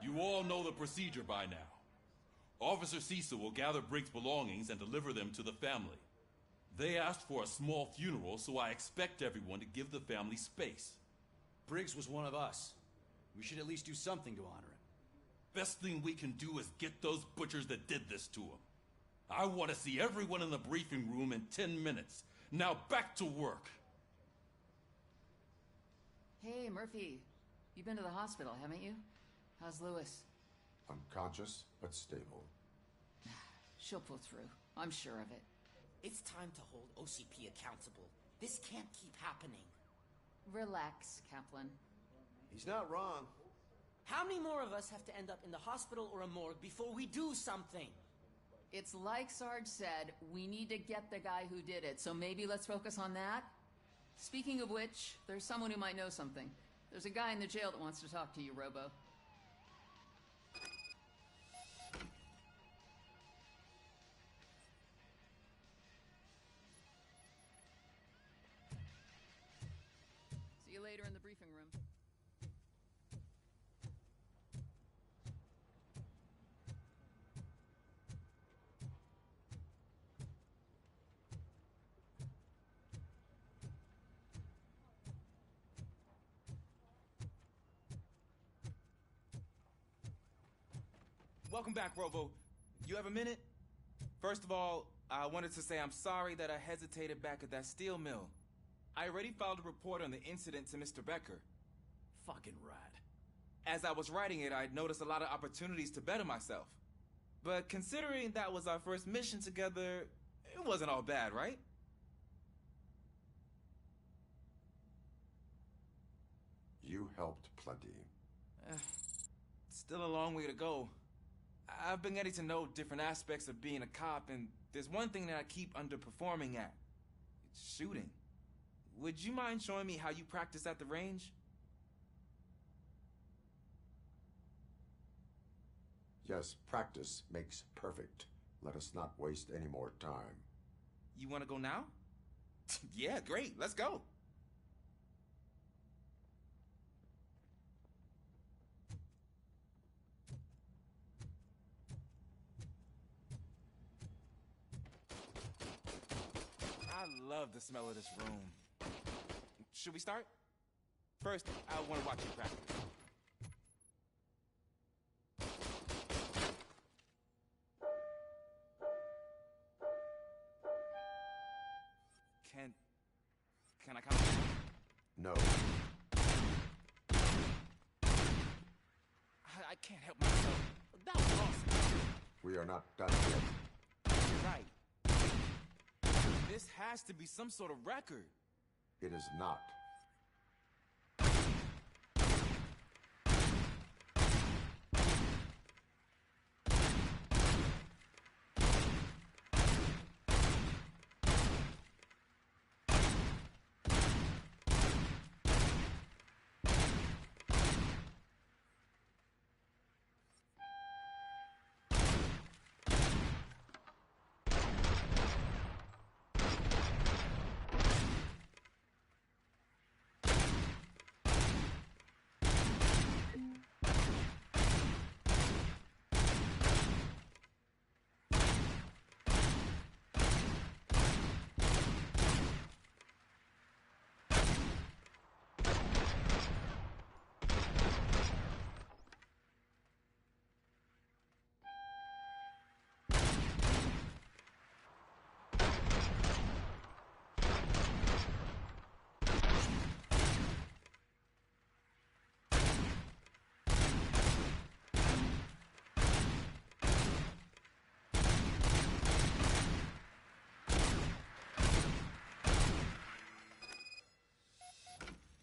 You all know the procedure by now. Officer Cecil will gather Briggs' belongings and deliver them to the family. They asked for a small funeral, so I expect everyone to give the family space. Briggs was one of us. We should at least do something to honor him. Best thing we can do is get those butchers that did this to him. I want to see everyone in the briefing room in 10 minutes. Now back to work. Hey, Murphy. You've been to the hospital, haven't you? How's Lewis? Unconscious, but stable. She'll pull through. I'm sure of it. It's time to hold OCP accountable. This can't keep happening. Relax, Kaplan. He's not wrong. How many more of us have to end up in the hospital or a morgue before we do something? It's like Sarge said, we need to get the guy who did it, so maybe let's focus on that? Speaking of which, there's someone who might know something. There's a guy in the jail that wants to talk to you, Robo. See you later in the briefing room. Welcome back, Robo. You have a minute? First of all, I wanted to say I'm sorry that I hesitated back at that steel mill. I already filed a report on the incident to Mr. Becker. Fucking rad. As I was writing it, I'd noticed a lot of opportunities to better myself. But considering that was our first mission together, it wasn't all bad, right? You helped plenty. Still a long way to go. I've been getting to know different aspects of being a cop, and there's one thing that I keep underperforming at. It's shooting. Would you mind showing me how you practice at the range? Yes, practice makes perfect. Let us not waste any more time. You want to go now? Yeah, great. Let's go. I love the smell of this room. Should we start? First, I want to watch you practice. Can I come? No. I can't help myself. That was awesome. We are not done yet. Right. This has to be some sort of record. It is not.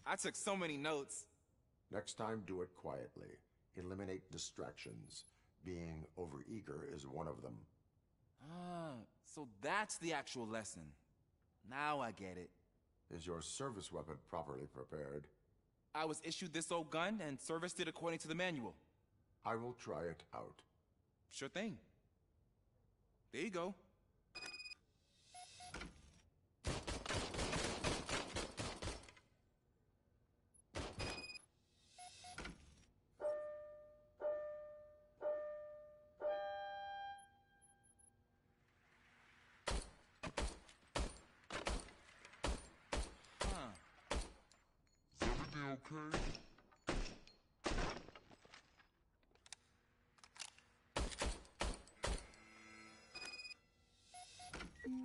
I took so many notes. Next time, do it quietly. Eliminate distractions. Being overeager is one of them. Ah, so that's the actual lesson. Now I get it. Is your service weapon properly prepared? I was issued this old gun and serviced it according to the manual. I will try it out. Sure thing. There you go. okay?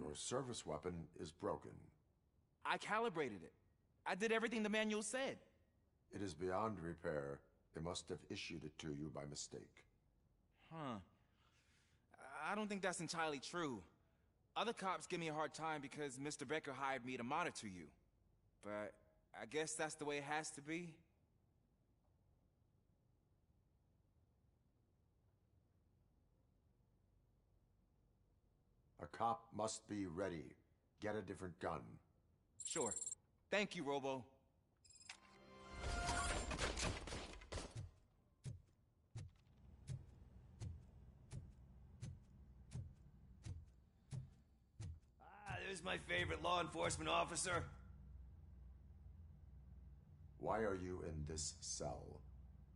Your service weapon is broken. I calibrated it. I did everything the manual said. It is beyond repair. They must have issued it to you by mistake. Huh. I don't think that's entirely true. Other cops give me a hard time because Mr. Becker hired me to monitor you. But I guess that's the way it has to be. A cop must be ready. Get a different gun. Sure. Thank you, Robo. There's my favorite law enforcement officer. Why are you in this cell?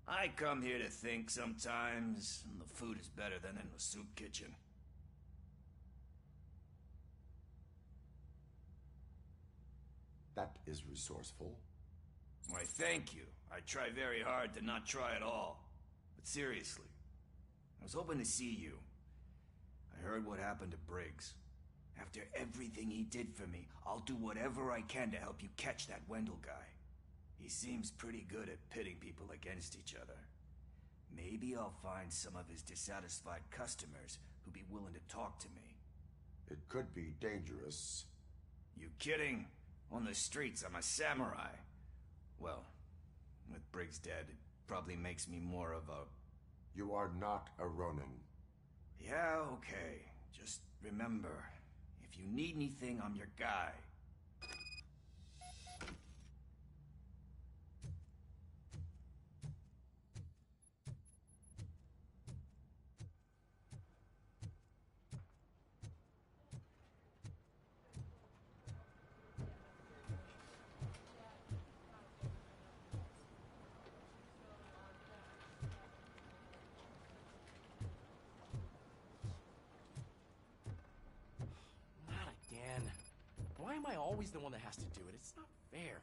I come here to think sometimes, and the food is better than in the soup kitchen. That is resourceful. Why, thank you. I try very hard to not try at all. But seriously, I was hoping to see you. I heard what happened to Briggs. After everything he did for me, I'll do whatever I can to help you catch that Wendell guy. He seems pretty good at pitting people against each other. Maybe I'll find some of his dissatisfied customers who'd be willing to talk to me. It could be dangerous. You kidding? On the streets, I'm a samurai. Well, with Briggs dead, it probably makes me more of a... You are not a Ronin. Yeah, okay. Just remember, if you need anything, I'm your guy. Why am I always the one that has to do it? It's not fair.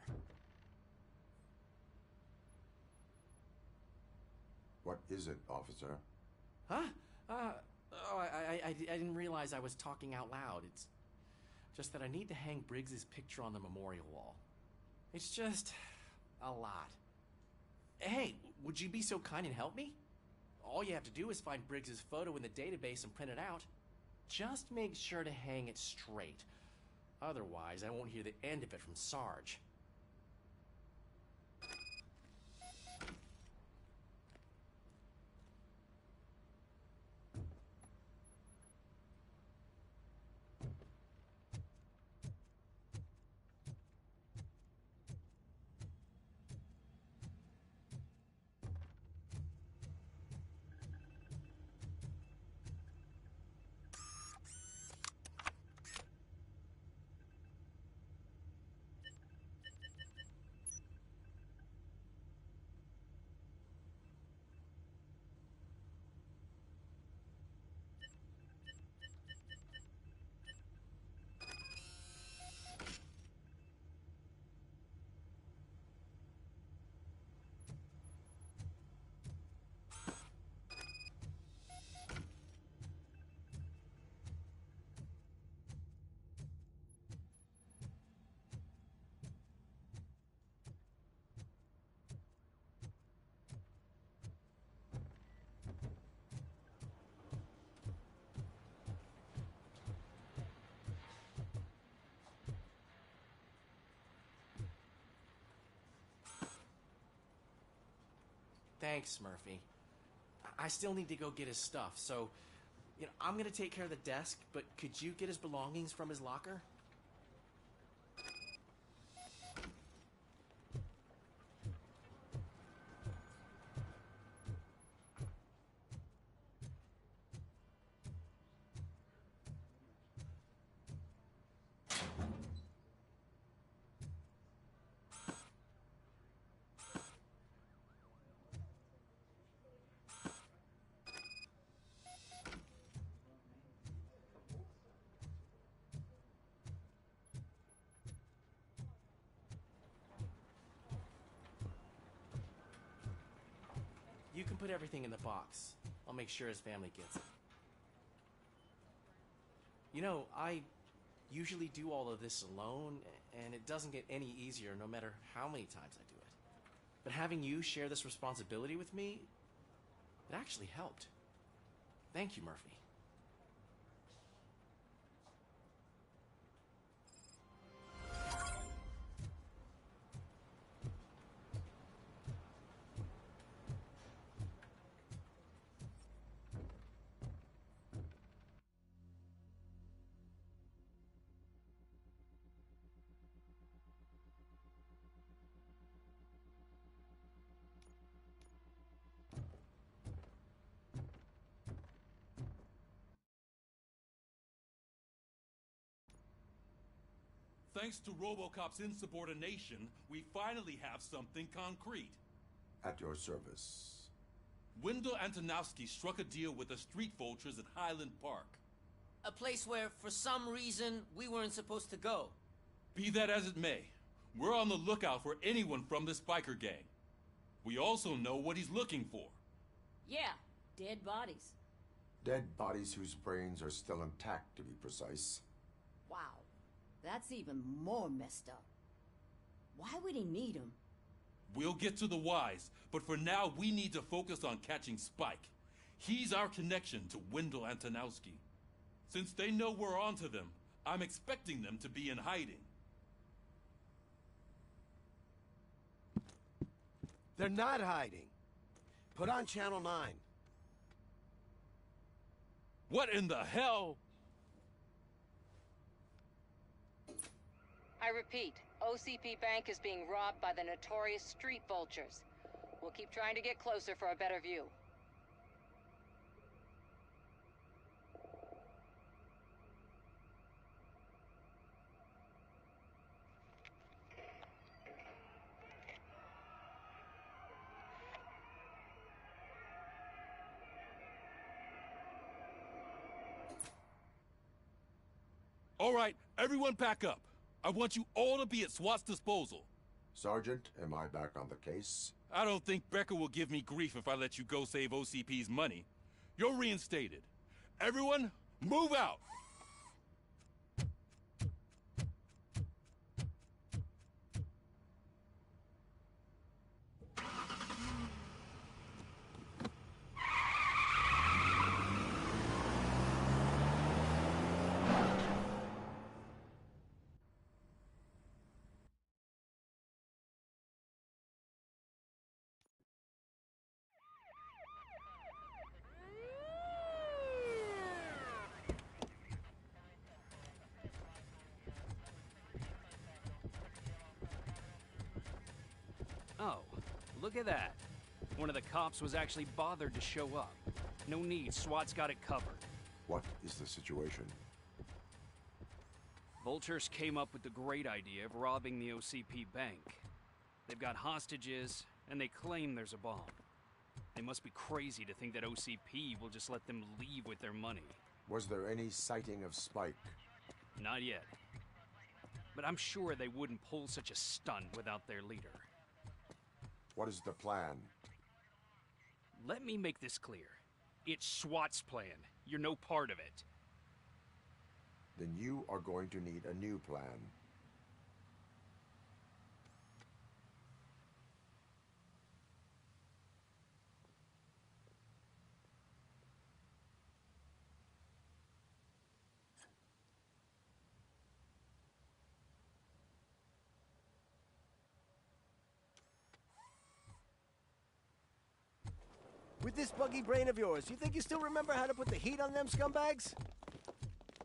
What is it, officer? Huh? I didn't realize I was talking out loud. It's just that I need to hang Briggs's picture on the memorial wall. It's just a lot. Hey, would you be so kind and help me? All you have to do is find Briggs's photo in the database and print it out. Just make sure to hang it straight. Otherwise, I won't hear the end of it from Sarge. Thanks, Murphy. I still need to go get his stuff, so, I'm gonna take care of the desk, but could you get his belongings from his locker? You can put everything in the box. I'll make sure his family gets it. You know, I usually do all of this alone, and it doesn't get any easier no matter how many times I do it. But having you share this responsibility with me, it actually helped. Thank you, Murphy. Thanks to Robocop's insubordination, we finally have something concrete. At your service. Wendell Antonowski struck a deal with the street vultures at Highland Park. A place where, for some reason, we weren't supposed to go. Be that as it may, we're on the lookout for anyone from this biker gang. We also know what he's looking for. Yeah, dead bodies. Dead bodies whose brains are still intact, to be precise. Wow, that's even more messed up. Why would he need them? We'll get to the whys, but for now we need to focus on catching Spike. He's our connection to Wendell Antonowski. Since they know we're onto them, I'm expecting them to be in hiding. They're not hiding. Put on Channel 9. What in the hell? I repeat, OCP Bank is being robbed by the notorious street vultures. We'll keep trying to get closer for a better view. All right, everyone pack up. I want you all to be at SWAT's disposal. Sergeant, am I back on the case? I don't think Becker will give me grief if I let you go save OCP's money. You're reinstated. Everyone, move out! Oh, look at that. One of the cops was actually bothered to show up. No need, SWAT's got it covered. What is the situation? Vultures came up with the great idea of robbing the OCP bank. They've got hostages, and they claim there's a bomb. They must be crazy to think that OCP will just let them leave with their money. Was there any sighting of Spike? Not yet. But I'm sure they wouldn't pull such a stunt without their leader. What is the plan? Let me make this clear. It's SWAT's plan. You're no part of it. Then you are going to need a new plan. With this buggy brain of yours, you think you still remember how to put the heat on them scumbags?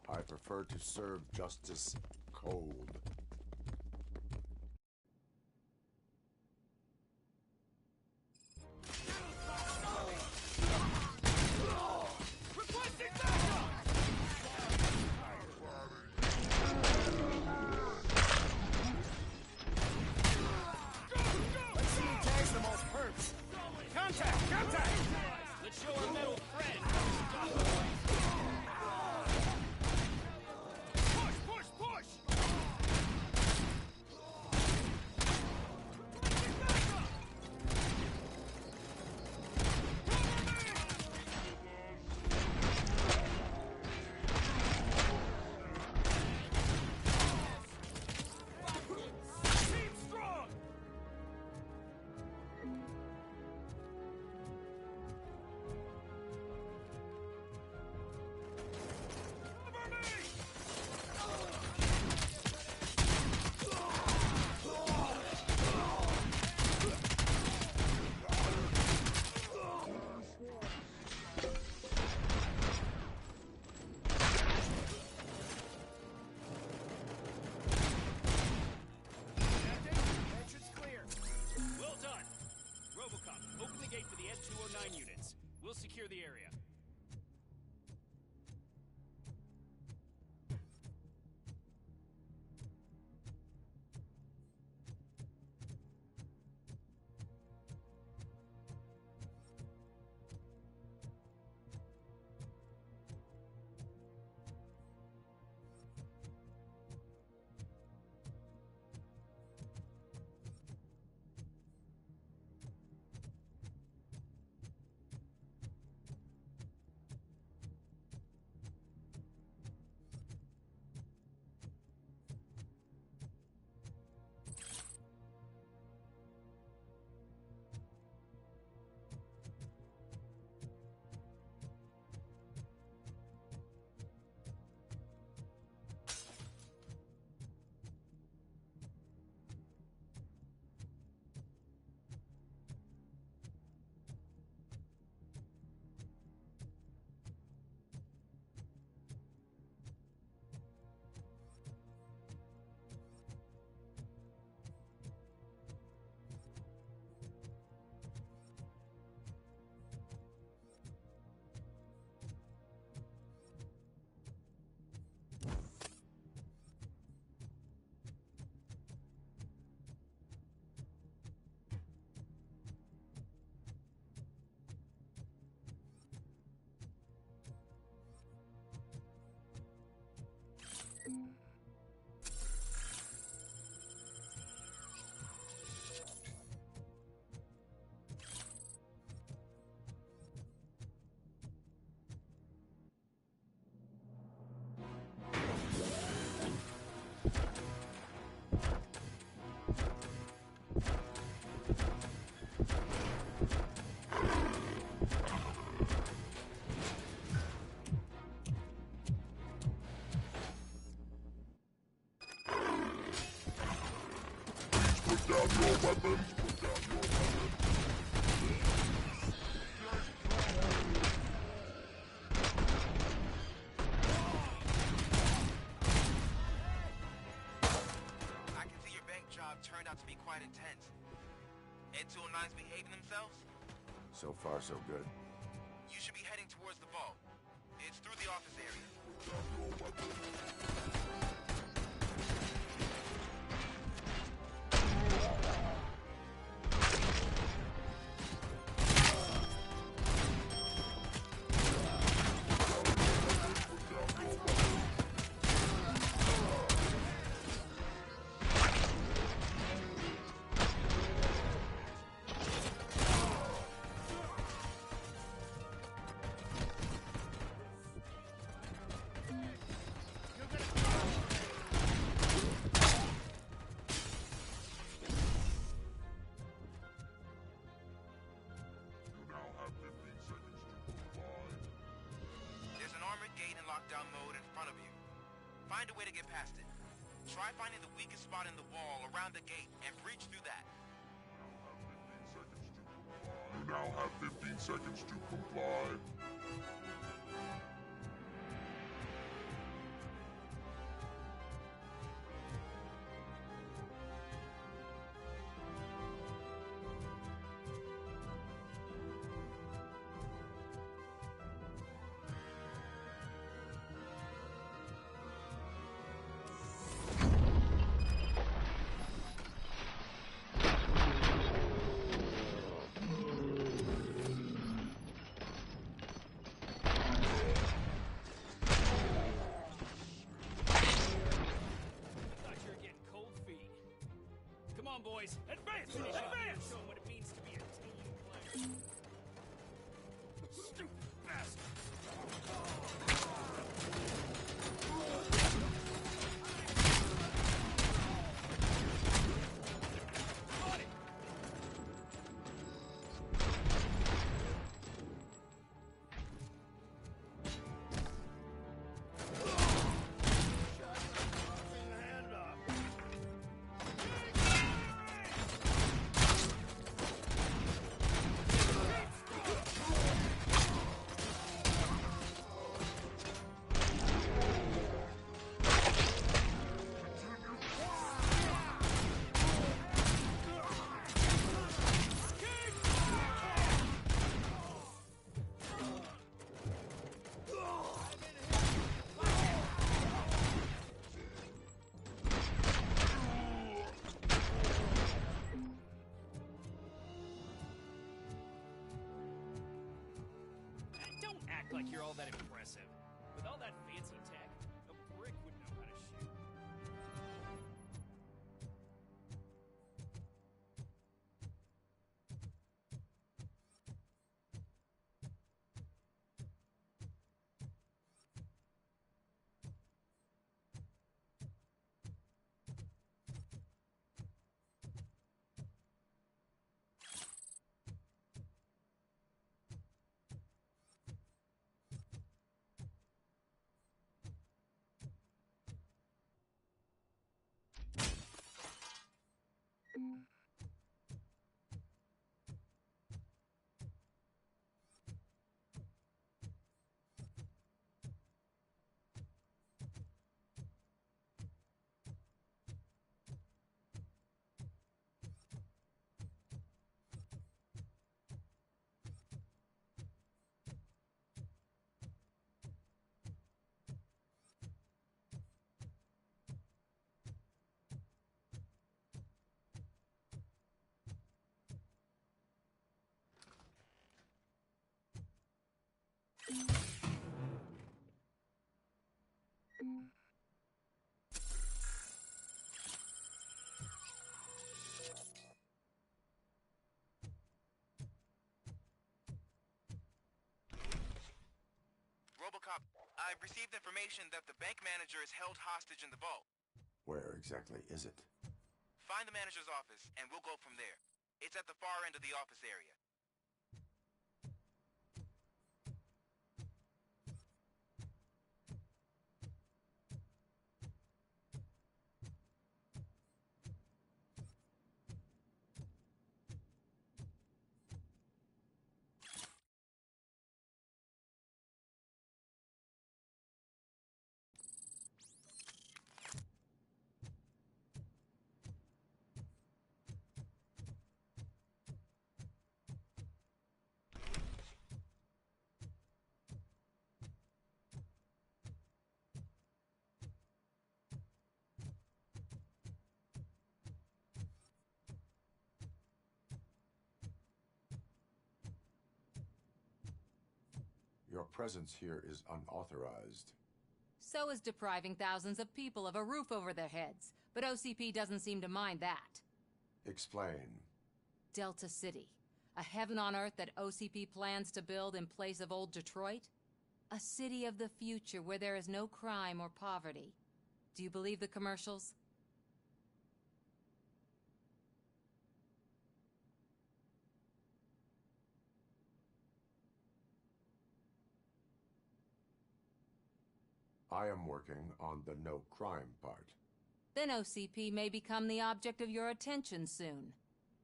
I prefer to serve justice cold. Let's see who tags the most perps. Contact! Contact! Let's show our metal friend. Push! Push! Push! for the Ed 209 units. We'll secure the area. Turned out to be quite intense. Ed 209's behaving themselves? So far, so good. You should be heading towards the vault. It's through the office area. Lockdown mode in front of you. Find a way to get past it. Try finding the weakest spot in the wall around the gate and breach through that. You now have 15 seconds to comply. act like you're all that impressive. With all that fancy tech, a brick would know how to shoot. Robocop, I've received information that the bank manager is held hostage in the vault. Where exactly is it? Find the manager's office, and we'll go from there. It's at the far end of the office area. Your presence here is unauthorized. So is depriving thousands of people of a roof over their heads. But OCP doesn't seem to mind that. Explain. Delta City. A heaven on earth that OCP plans to build in place of old Detroit? A city of the future where there is no crime or poverty. Do you believe the commercials? I am working on the no crime part. Then OCP may become the object of your attention soon.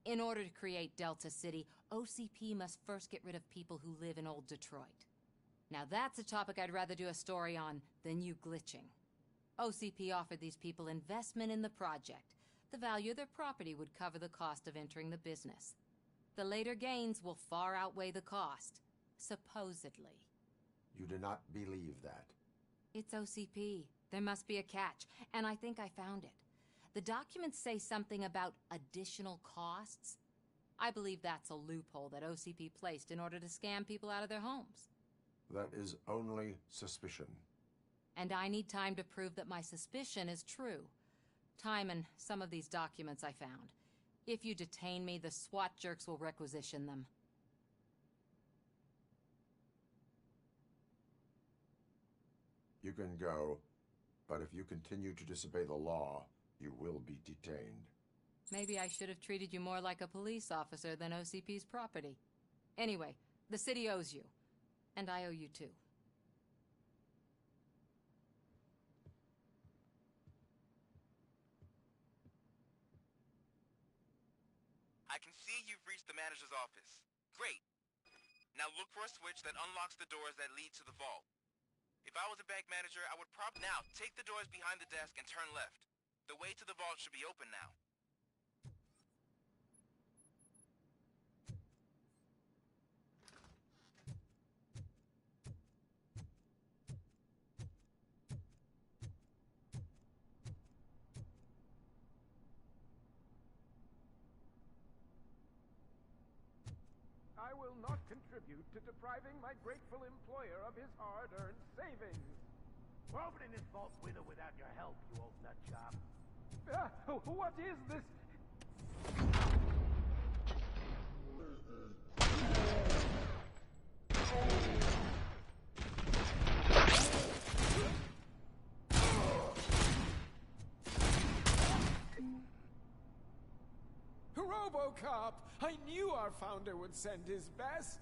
In order to create Delta City, OCP must first get rid of people who live in old Detroit. Now that's a topic I'd rather do a story on than you glitching. OCP offered these people investment in the project. The value of their property would cover the cost of entering the business. The later gains will far outweigh the cost, supposedly. You do not believe that. It's OCP. There must be a catch, and I think I found it. The documents say something about additional costs. I believe that's a loophole that OCP placed in order to scam people out of their homes. That is only suspicion. And I need time to prove that my suspicion is true. Time and some of these documents I found. If you detain me, the SWAT jerks will requisition them. You can go, but if you continue to disobey the law, you will be detained. Maybe I should have treated you more like a police officer than OCP's property. Anyway, the city owes you. And I owe you too. I can see you've reached the manager's office. Great. Now look for a switch that unlocks the doors that lead to the vault. If I was a bank manager, I would now take the doors behind the desk and turn left. The way to the vault should be open now. I will not contribute to depriving my grateful employer of his hard-earned savings. We're opening this vault with or without your help, you old nutjob. What is this? Robocop! I knew our founder would send his best.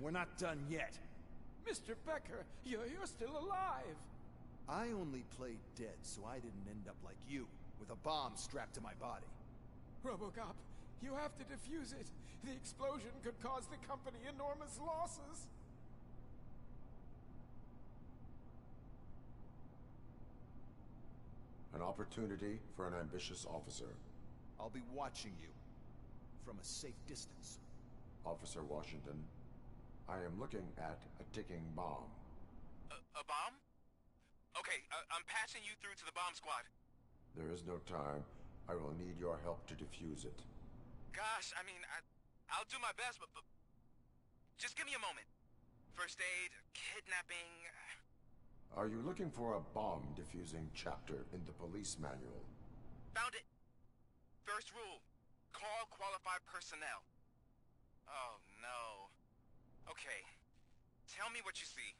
We're not done yet. Mr. Becker, you're still alive. I only played dead, so I didn't end up like you, with a bomb strapped to my body. Robocop, you have to defuse it. The explosion could cause the company enormous losses. An opportunity for an ambitious officer. I'll be watching you from a safe distance. Officer Washington, I am looking at a ticking bomb. A bomb? Okay, I'm passing you through to the bomb squad. There is no time. I will need your help to defuse it. Gosh, I mean, I'll do my best, but just give me a moment. First aid, kidnapping... Are you looking for a bomb defusing chapter in the police manual? Found it. First rule, call qualified personnel. Oh, no. Okay, tell me what you see.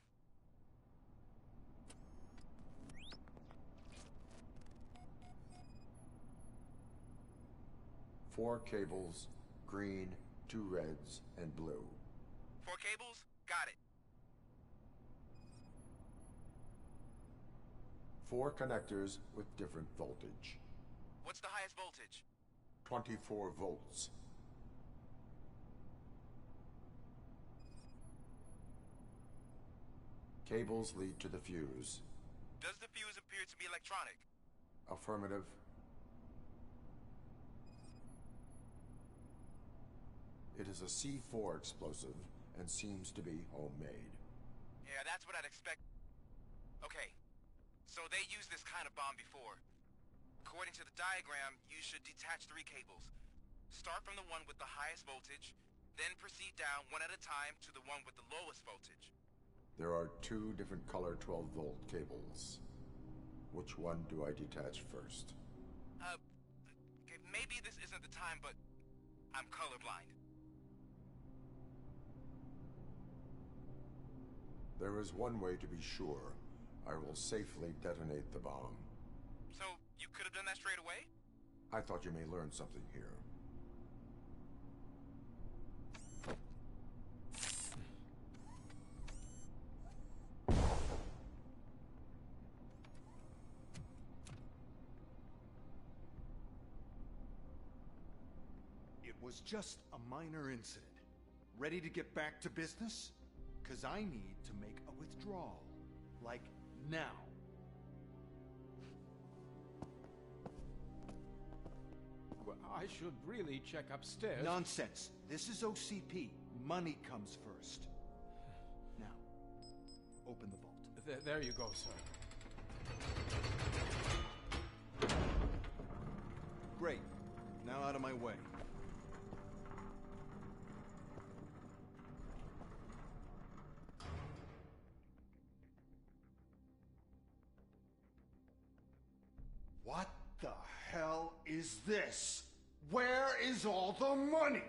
Four cables, green, 2 reds, and blue. 4 cables? Got it. 4 connectors with different voltage. What's the highest voltage? 24 volts. Cables lead to the fuse. Does the fuse appear to be electronic? Affirmative. It is a C4 explosive and seems to be homemade. Yeah, that's what I'd expect. Okay, so they used this kind of bomb before. According to the diagram, you should detach 3 cables. Start from the one with the highest voltage, then proceed down one at a time to the one with the lowest voltage. There are 2 different color 12-volt cables. Which one do I detach first? Okay, maybe this isn't the time, but I'm colorblind. There is one way to be sure. I will safely detonate the bomb. So, you could have done that straight away? I thought you may learn something here. It was just a minor incident. Ready to get back to business? 'Cause I need to make a withdrawal. Like, now. Well, I should really check upstairs. Nonsense. This is OCP. Money comes first. Now, open the vault. There you go, sir. Great. Now out of my way. What the hell is this? Where is all the money?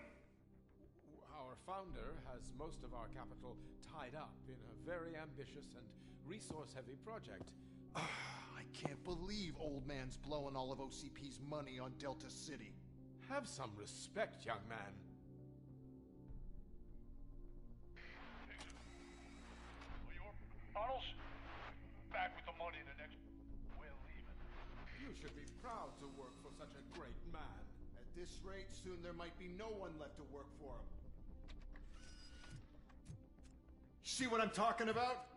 Our founder has most of our capital tied up in a very ambitious and resource-heavy project. I can't believe old man's blowing all of OCP's money on Delta City. Have some respect, young man. Bottles? Back with the money the next... We're leaving. You should be proud to work for such a great man. At this rate, soon there might be no one left to work for him. See what I'm talking about?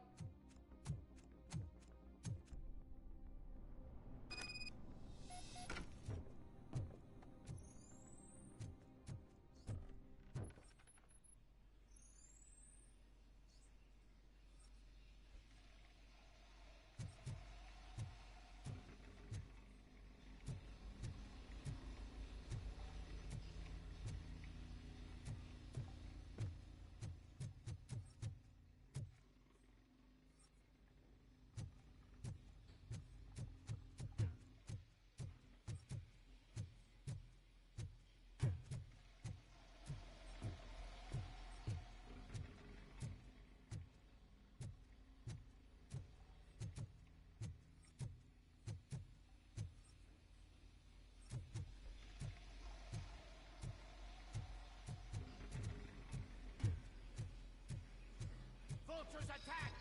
Vultures attack!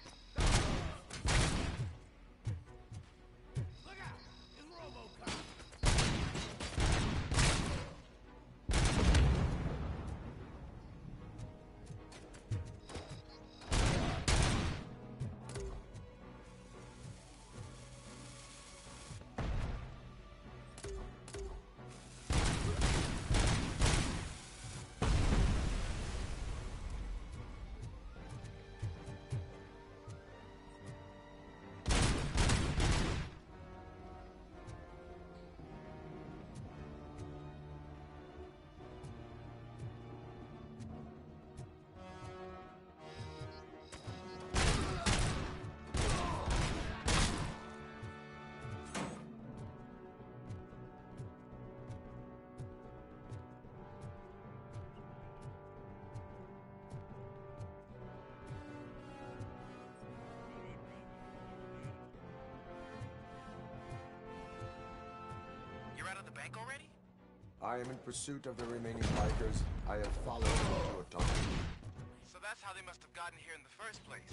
Look out! It's Robocop! You're out of the bank already? I am in pursuit of the remaining bikers. I have followed them to a tunnel. So that's how they must have gotten here in the first place.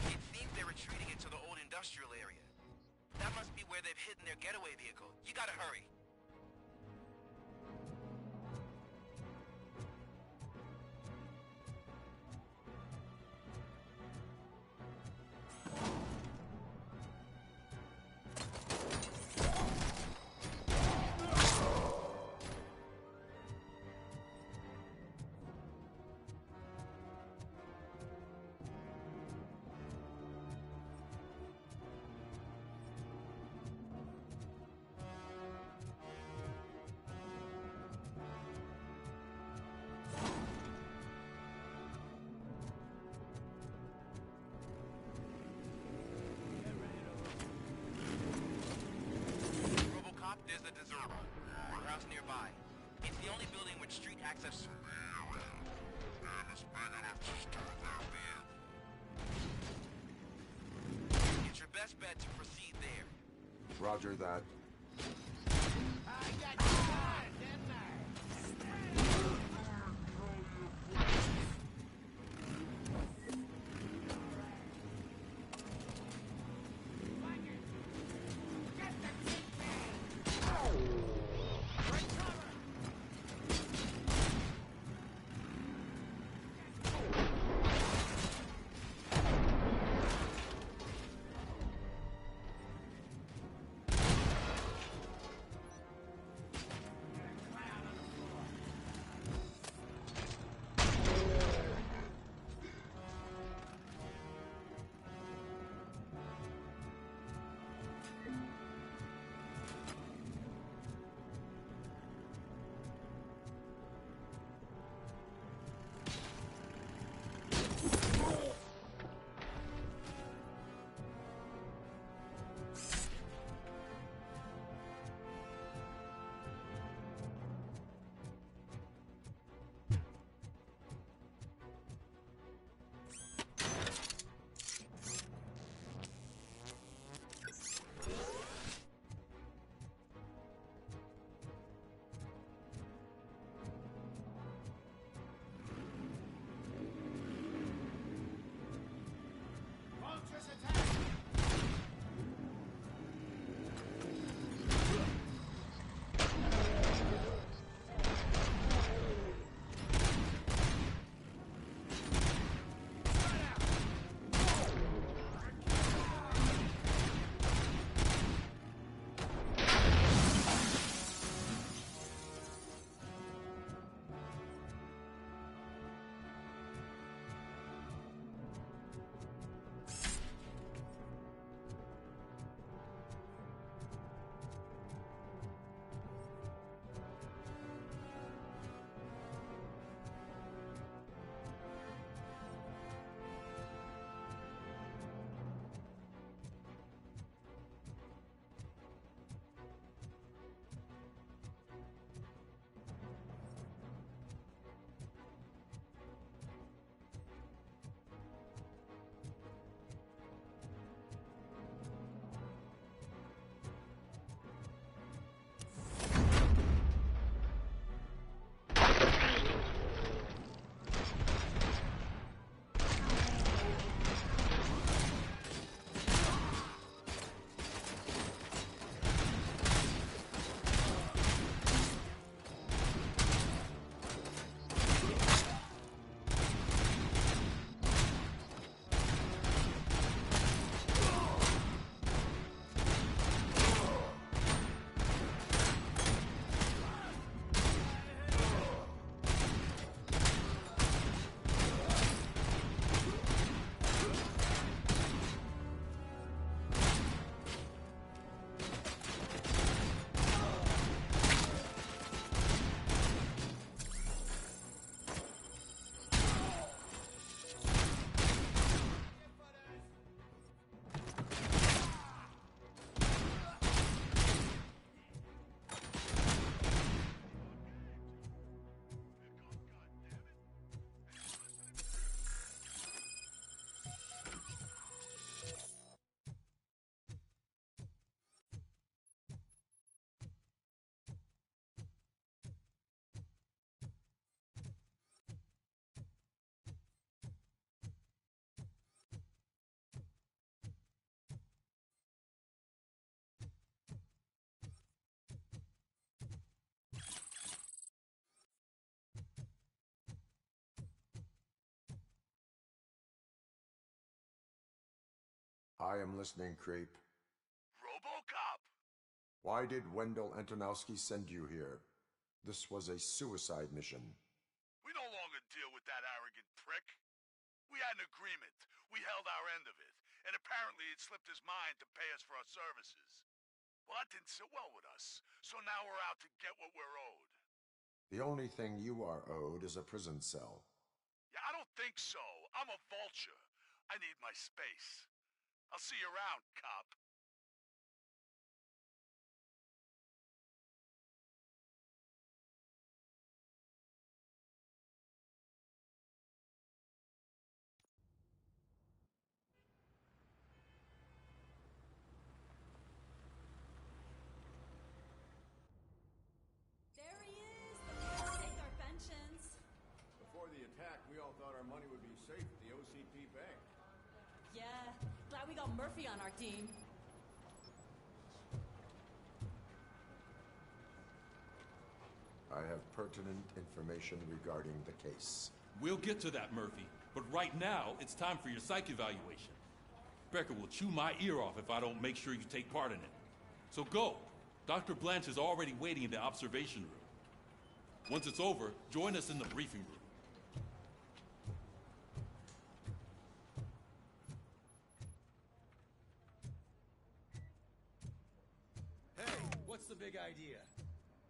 It seems they're retreating into the old industrial area. That must be where they've hidden their getaway vehicle. You gotta hurry. Robocop, there's the dessert warehouse nearby. It's the only building with street access. It's your best bet to proceed there. Roger that. I got you hard, didn't I? I am listening, creep. Robocop! Why did Wendell Antonowski send you here? This was a suicide mission. We no longer deal with that arrogant prick. We had an agreement. We held our end of it. And apparently it slipped his mind to pay us for our services. Well, that didn't sit well with us. So now we're out to get what we're owed. The only thing you are owed is a prison cell. Yeah, I don't think so. I'm a vulture. I need my space. I'll see you around, cop. There he is! The people who take our pensions. Before the attack, we all thought our money would be safe at the OCP Bank. Yeah, glad we got Murphy on our team. I have pertinent information regarding the case. We'll get to that, Murphy. But right now, it's time for your psych evaluation. Becker will chew my ear off if I don't make sure you take part in it. So go. Dr. Blanche is already waiting in the observation room. Once it's over, join us in the briefing room. Hey, what's the big idea?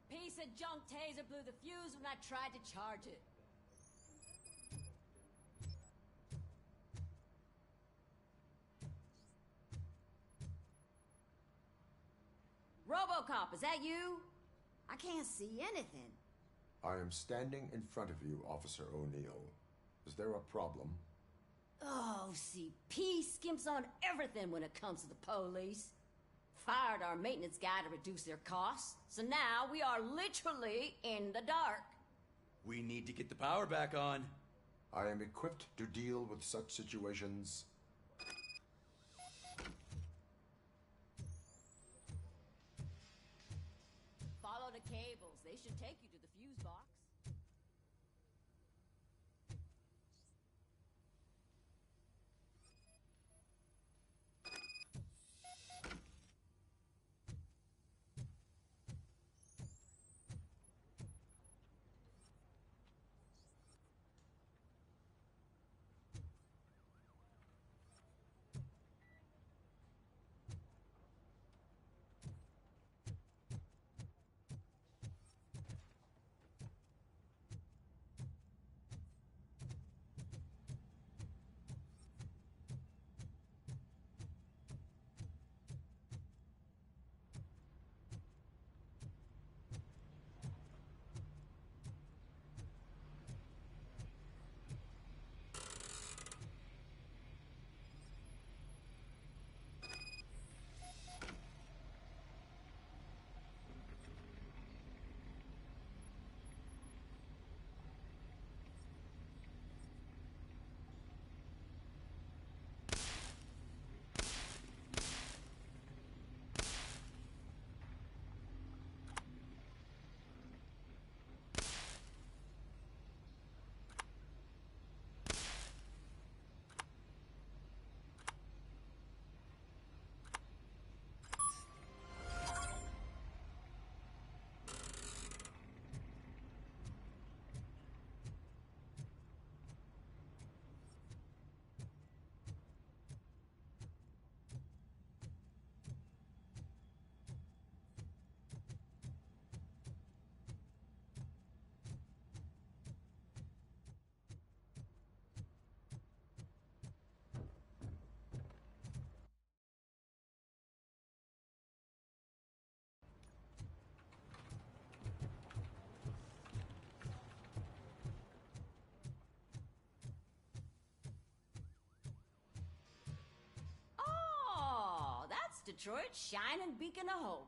Piece of junk taser blew the fuse when I tried to charge it. Robocop, is that you? I can't see anything. I am standing in front of you, Officer O'Neill. Is there a problem? OCP skimps on everything when it comes to the police. Fired our maintenance guy to reduce their costs, so now we are literally in the dark. We need to get the power back on. I am equipped to deal with such situations. Follow the cables. They should take you to the fuse box. Detroit's shining beacon of hope.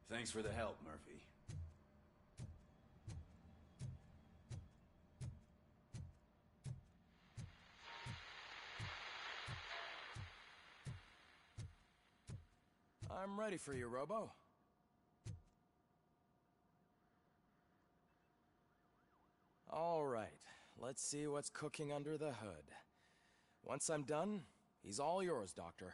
Thanks for the help, Murphy. I'm ready for you, Robo. All right, let's see what's cooking under the hood. Once I'm done, he's all yours, Doctor.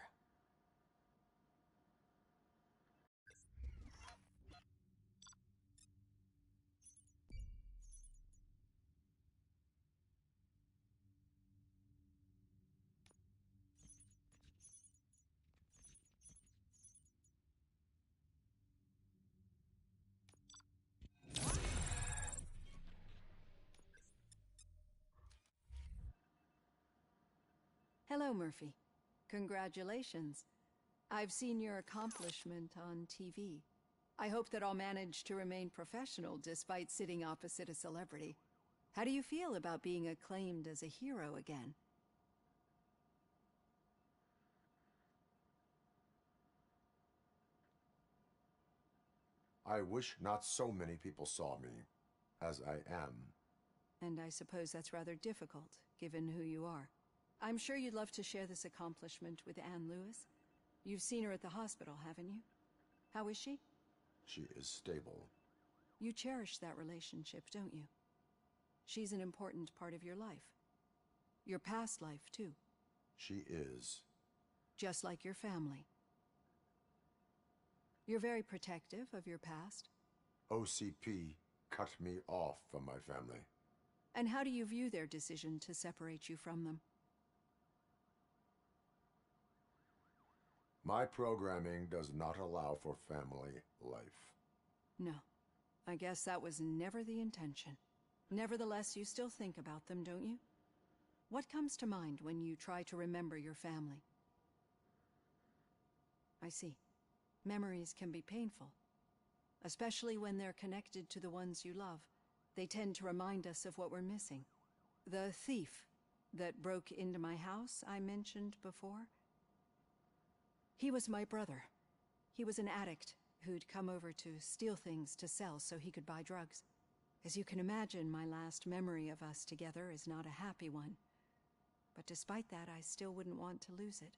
Hello, Murphy. Congratulations. I've seen your accomplishment on TV. I hope that I'll manage to remain professional despite sitting opposite a celebrity. How do you feel about being acclaimed as a hero again? I wish not so many people saw me as I am. And I suppose that's rather difficult, given who you are. I'm sure you'd love to share this accomplishment with Anne Lewis. You've seen her at the hospital, haven't you? How is she? She is stable. You cherish that relationship, don't you? She's an important part of your life. Your past life, too. She is. Just like your family. You're very protective of your past. OCP cut me off from my family. And how do you view their decision to separate you from them? My programming does not allow for family life. No. I guess that was never the intention. Nevertheless, you still think about them, don't you? What comes to mind when you try to remember your family? I see. Memories can be painful. Especially when they're connected to the ones you love. They tend to remind us of what we're missing. The thief that broke into my house I mentioned before? He was my brother. He was an addict who'd come over to steal things to sell so he could buy drugs. As you can imagine, my last memory of us together is not a happy one. But despite that, I still wouldn't want to lose it.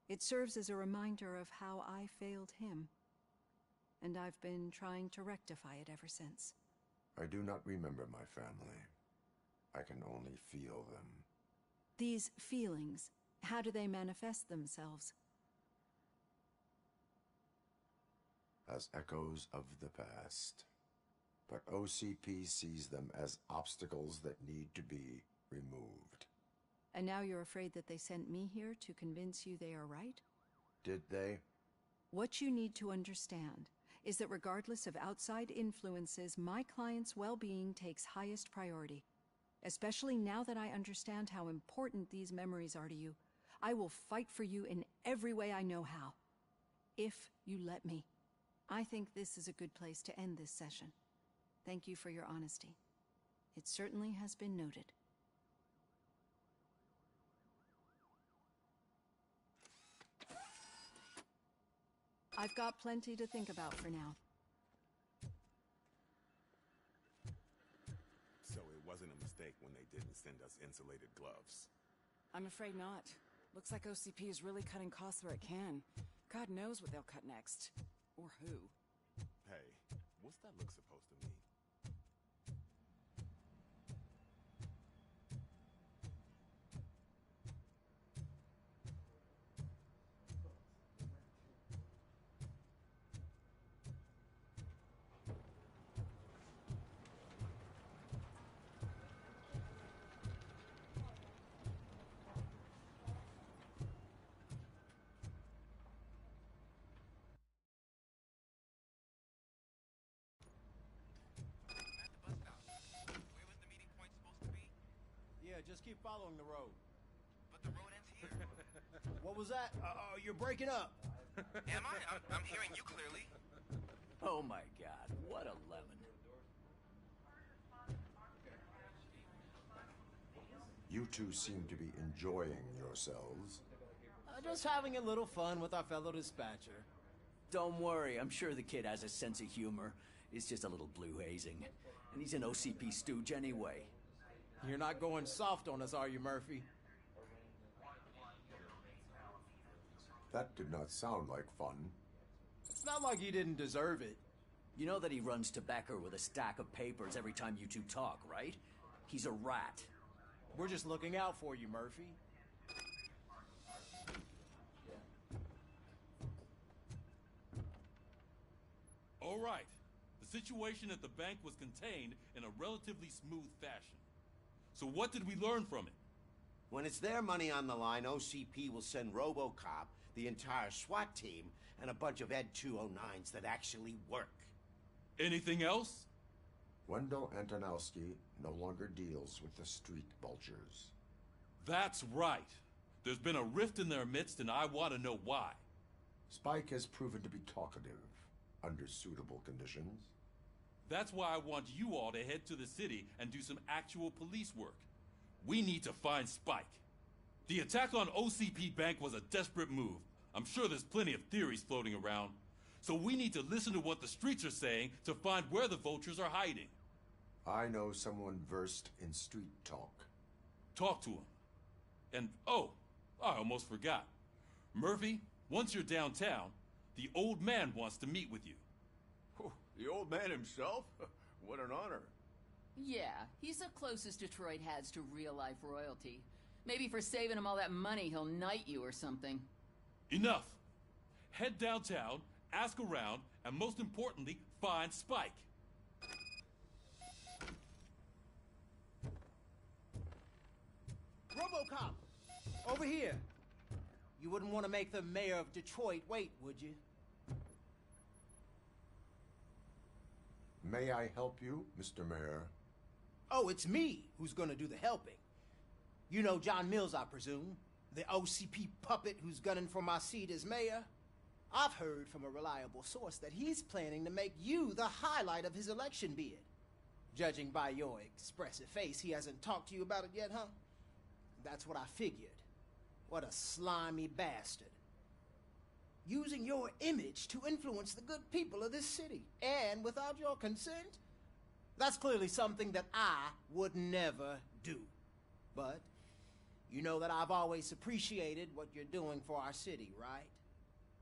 It serves as a reminder of how I failed him. And I've been trying to rectify it ever since. I do not remember my family. I can only feel them. These feelings, how do they manifest themselves? As echoes of the past. But OCP sees them as obstacles that need to be removed. And now you're afraid that they sent me here to convince you they are right? Did they? What you need to understand is that regardless of outside influences, my client's well-being takes highest priority. Especially now that I understand how important these memories are to you. I will fight for you in every way I know how. If you let me. I think this is a good place to end this session. Thank you for your honesty. It certainly has been noted. I've got plenty to think about for now. So it wasn't a mistake when they didn't send us insulated gloves. I'm afraid not. Looks like OCP is really cutting costs where it can. God knows what they'll cut next. Or who. Hey, what's that look supposed to mean? Yeah, just keep following the road. But the road ends here. What was that? You're breaking up. Am I? I'm hearing you clearly. Oh my god, what a lemon. You two seem to be enjoying yourselves. Just having a little fun with our fellow dispatcher. Don't worry, I'm sure the kid has a sense of humor. It's just a little blue hazing. And he's an OCP stooge anyway. You're not going soft on us, are you, Murphy? That did not sound like fun. It's not like he didn't deserve it. You know that he runs tobacco with a stack of papers every time you two talk, right? He's a rat. We're just looking out for you, Murphy. All right. The situation at the bank was contained in a relatively smooth fashion. So what did we learn from it? When it's their money on the line, OCP will send Robocop, the entire SWAT team, and a bunch of Ed 209s that actually work. Anything else? Wendell Antonowski no longer deals with the street vultures. That's right. There's been a rift in their midst, and I want to know why. Spike has proven to be talkative under suitable conditions. That's why I want you all to head to the city and do some actual police work. We need to find Spike. The attack on OCP Bank was a desperate move. I'm sure there's plenty of theories floating around. So we need to listen to what the streets are saying to find where the vultures are hiding. I know someone versed in street talk. Talk to him. And, oh, I almost forgot. Murphy, once you're downtown, the old man wants to meet with you. Oh, the old man himself? What an honor. Yeah, he's the closest Detroit has to real-life royalty. Maybe for saving him all that money, he'll knight you or something. Enough! Head downtown, ask around, and most importantly, find Spike. Robocop! Over here! You wouldn't want to make the mayor of Detroit wait, would you? May I help you, Mr. Mayor? Oh, it's me who's gonna do the helping. You know John Mills, I presume? The OCP puppet who's gunning for my seat as mayor? I've heard from a reliable source that he's planning to make you the highlight of his election bid. Judging by your expressive face, he hasn't talked to you about it yet, huh? That's what I figured. What a slimy bastard. Using your image to influence the good people of this city, and without your consent? That's clearly something that I would never do. But you know that I've always appreciated what you're doing for our city, right?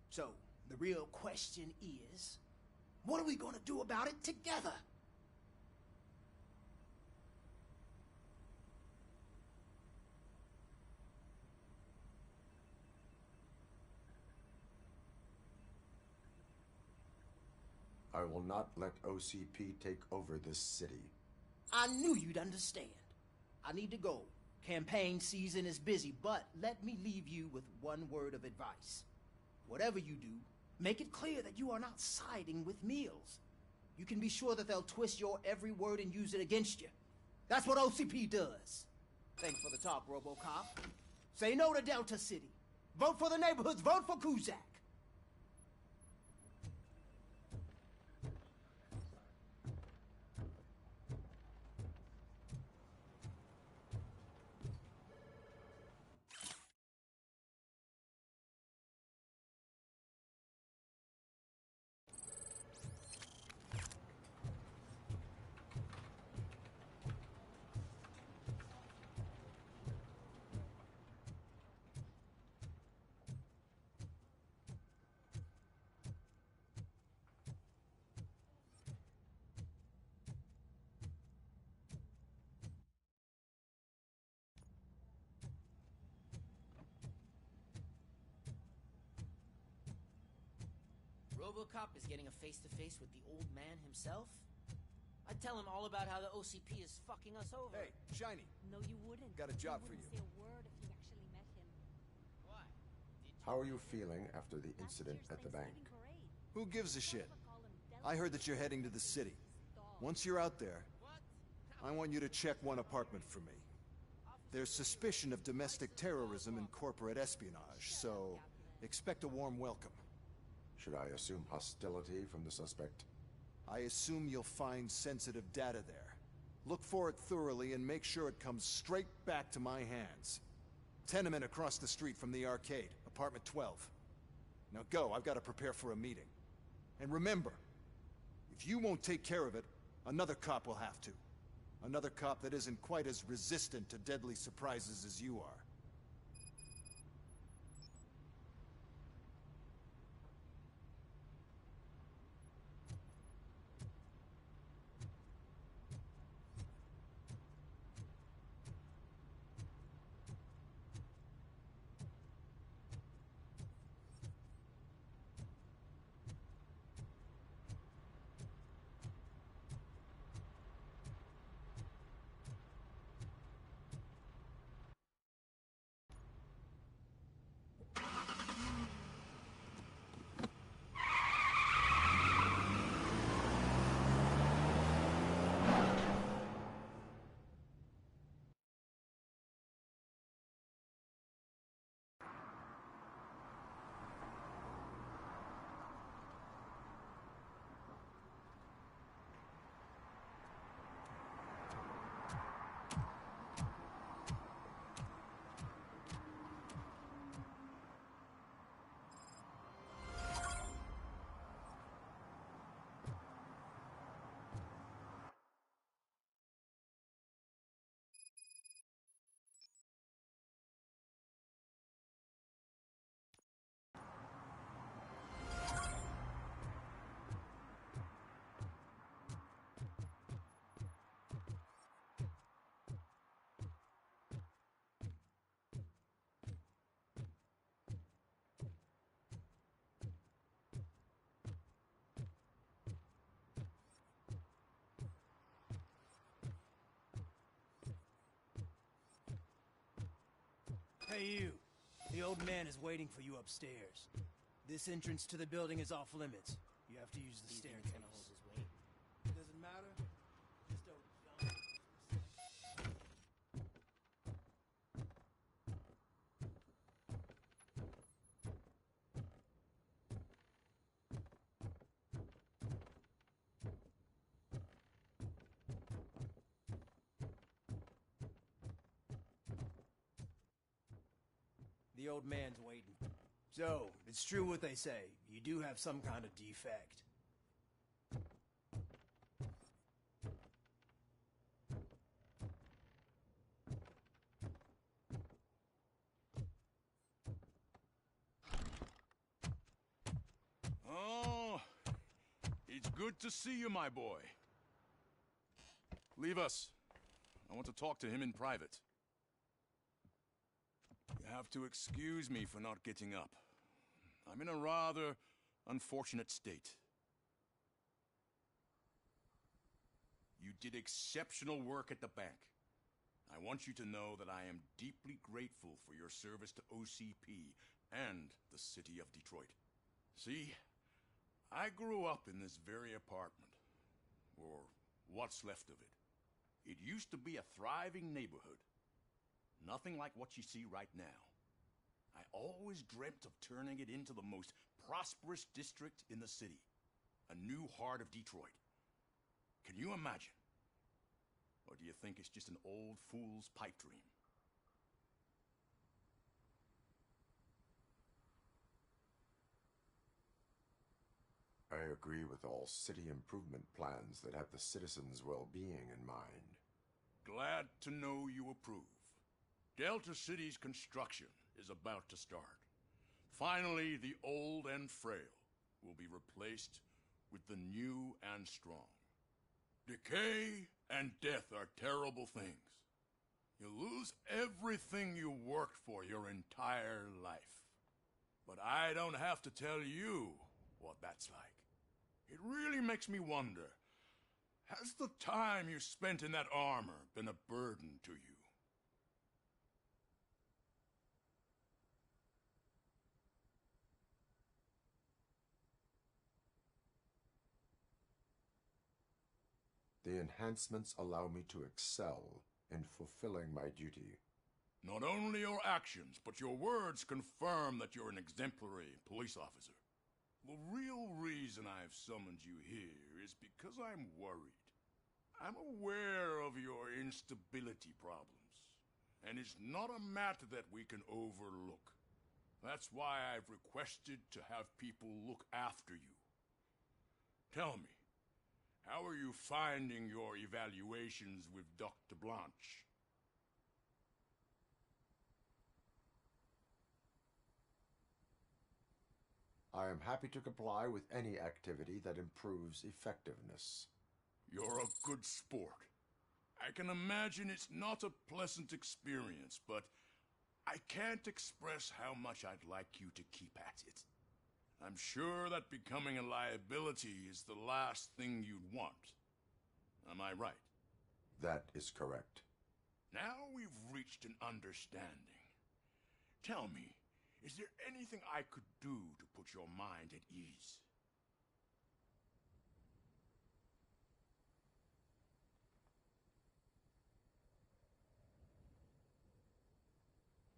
So, the real question is, what are we gonna do about it together? I will not let OCP take over this city. I knew you'd understand. I need to go. Campaign season is busy, but let me leave you with one word of advice. Whatever you do, make it clear that you are not siding with Mills. You can be sure that they'll twist your every word and use it against you. That's what OCP does. Thanks for the talk, Robocop. Say no to Delta City. Vote for the neighborhoods. Vote for Kuzak. Robocop is getting a face-to-face with the old man himself? I'd tell him all about how the OCP is fucking us over. Hey, Shiny. No, you wouldn't. Got a job for you. you. Say a word if you actually met him. Why? How are you feeling after the incident at the bank? Who gives a shit? I heard that you're heading to the city. Once you're out there, I want you to check one apartment for me. There's suspicion of domestic terrorism and corporate espionage, so expect a warm welcome. Should I assume hostility from the suspect? I assume you'll find sensitive data there. Look for it thoroughly and make sure it comes straight back to my hands. Tenement across the street from the arcade, apartment 12. Now go, I've got to prepare for a meeting. And remember, if you won't take care of it, another cop will have to. Another cop that isn't quite as resistant to deadly surprises as you are. Hey, you. The old man is waiting for you upstairs. This entrance to the building is off limits. You have to use the staircase. Gonna hold his weight. Doesn't matter. Just don't. The old man's waiting. So, it's true what they say. You do have some kind of defect. Oh, it's good to see you, my boy. Leave us. I want to talk to him in private. You have to excuse me for not getting up. I'm in a rather unfortunate state. You did exceptional work at the bank. I want you to know that I am deeply grateful for your service to OCP and the city of Detroit. See, I grew up in this very apartment, or what's left of it. It used to be a thriving neighborhood. Nothing like what you see right now. I always dreamt of turning it into the most prosperous district in the city. A new heart of Detroit. Can you imagine? Or do you think it's just an old fool's pipe dream? I agree with all city improvement plans that have the citizens' well-being in mind. Glad to know you approve. Delta City's construction is about to start. Finally, the old and frail will be replaced with the new and strong. Decay and death are terrible things. You lose everything you worked for your entire life. But I don't have to tell you what that's like. It really makes me wonder, has the time you spent in that armor been a burden to you? The enhancements allow me to excel in fulfilling my duty. Not only your actions, but your words confirm that you're an exemplary police officer. The real reason I've summoned you here is because I'm worried. I'm aware of your instability problems, and it's not a matter that we can overlook. That's why I've requested to have people look after you. Tell me, how are you finding your evaluations with Dr. Blanche? I am happy to comply with any activity that improves effectiveness. You're a good sport. I can imagine it's not a pleasant experience, but I can't express how much I'd like you to keep at it. I'm sure that becoming a liability is the last thing you'd want. Am I right? That is correct. Now we've reached an understanding. Tell me, is there anything I could do to put your mind at ease?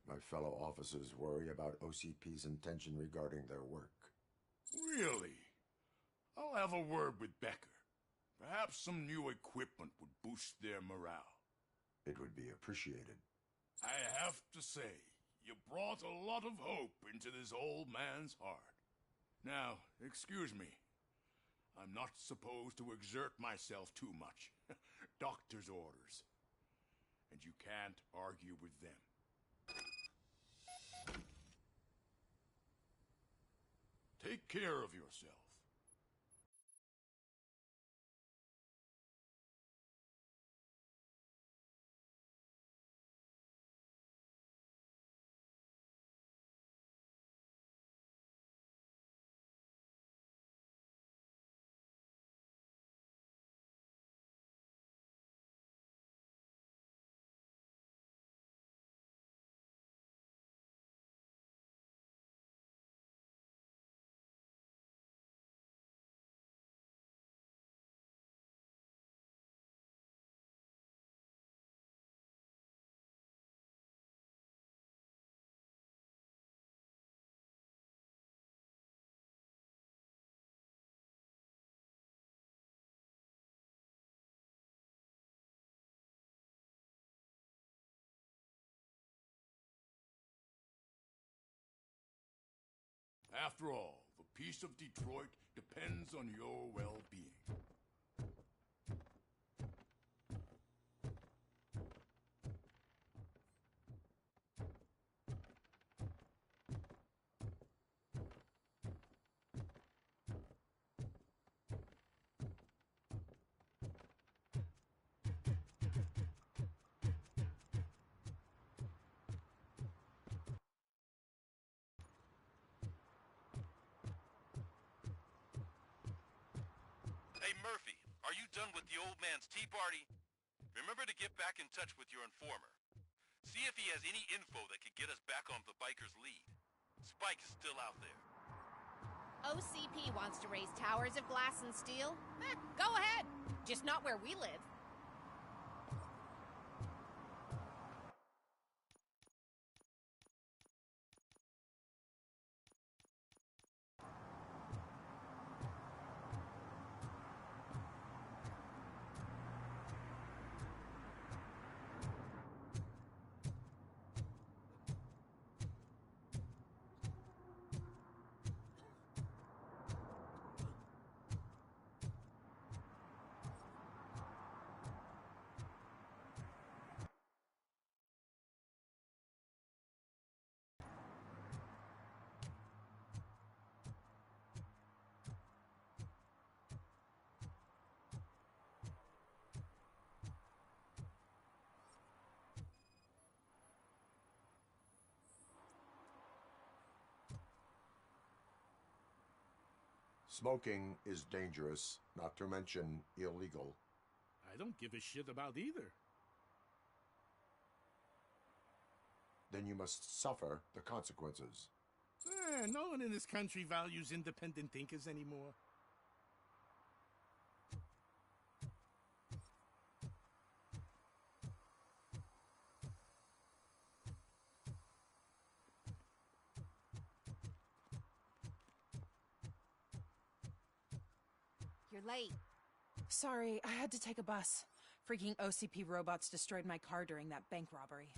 My fellow officers worry about OCP's intention regarding their work. Really? I'll have a word with Becker. Perhaps some new equipment would boost their morale. It would be appreciated. I have to say, you brought a lot of hope into this old man's heart. Now, excuse me. I'm not supposed to exert myself too much. Doctor's orders. And you can't argue with them. Take care of yourself. After all, the peace of Detroit depends on your well-being. Hey, Murphy, are you done with the old man's tea party? Remember to get back in touch with your informer. See if he has any info that could get us back on the biker's lead. Spike is still out there. OCP wants to raise towers of glass and steel? Go ahead. Just not where we live. Smoking is dangerous, not to mention illegal. I don't give a shit about either. Then you must suffer the consequences. No one in this country values independent thinkers anymore. You're late. Sorry, I had to take a bus. Freaking OCP robots destroyed my car during that bank robbery.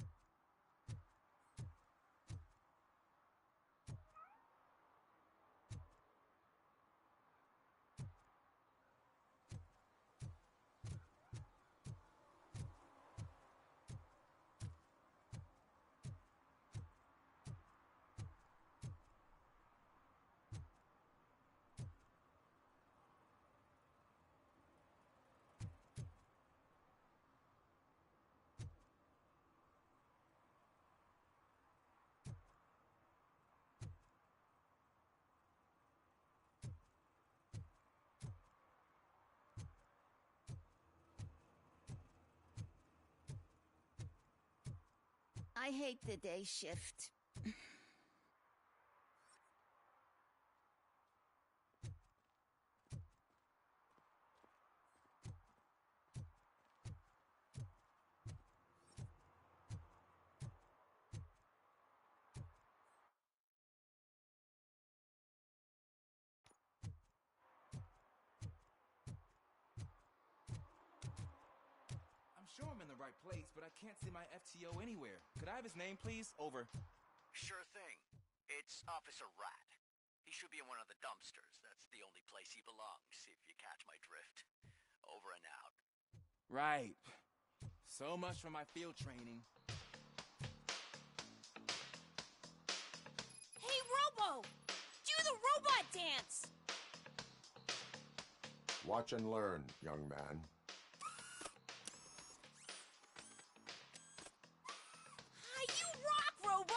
I hate the day shift. I'm sure I'm in the right place, but I can't see my FTO anywhere. Could I have his name, please? Over. Sure thing. It's Officer Rat. He should be in one of the dumpsters. That's the only place he belongs, if you catch my drift. Over and out. Right. So much for my field training. Hey, Robo! Do the robot dance! Watch and learn, young man. You rock, Robo!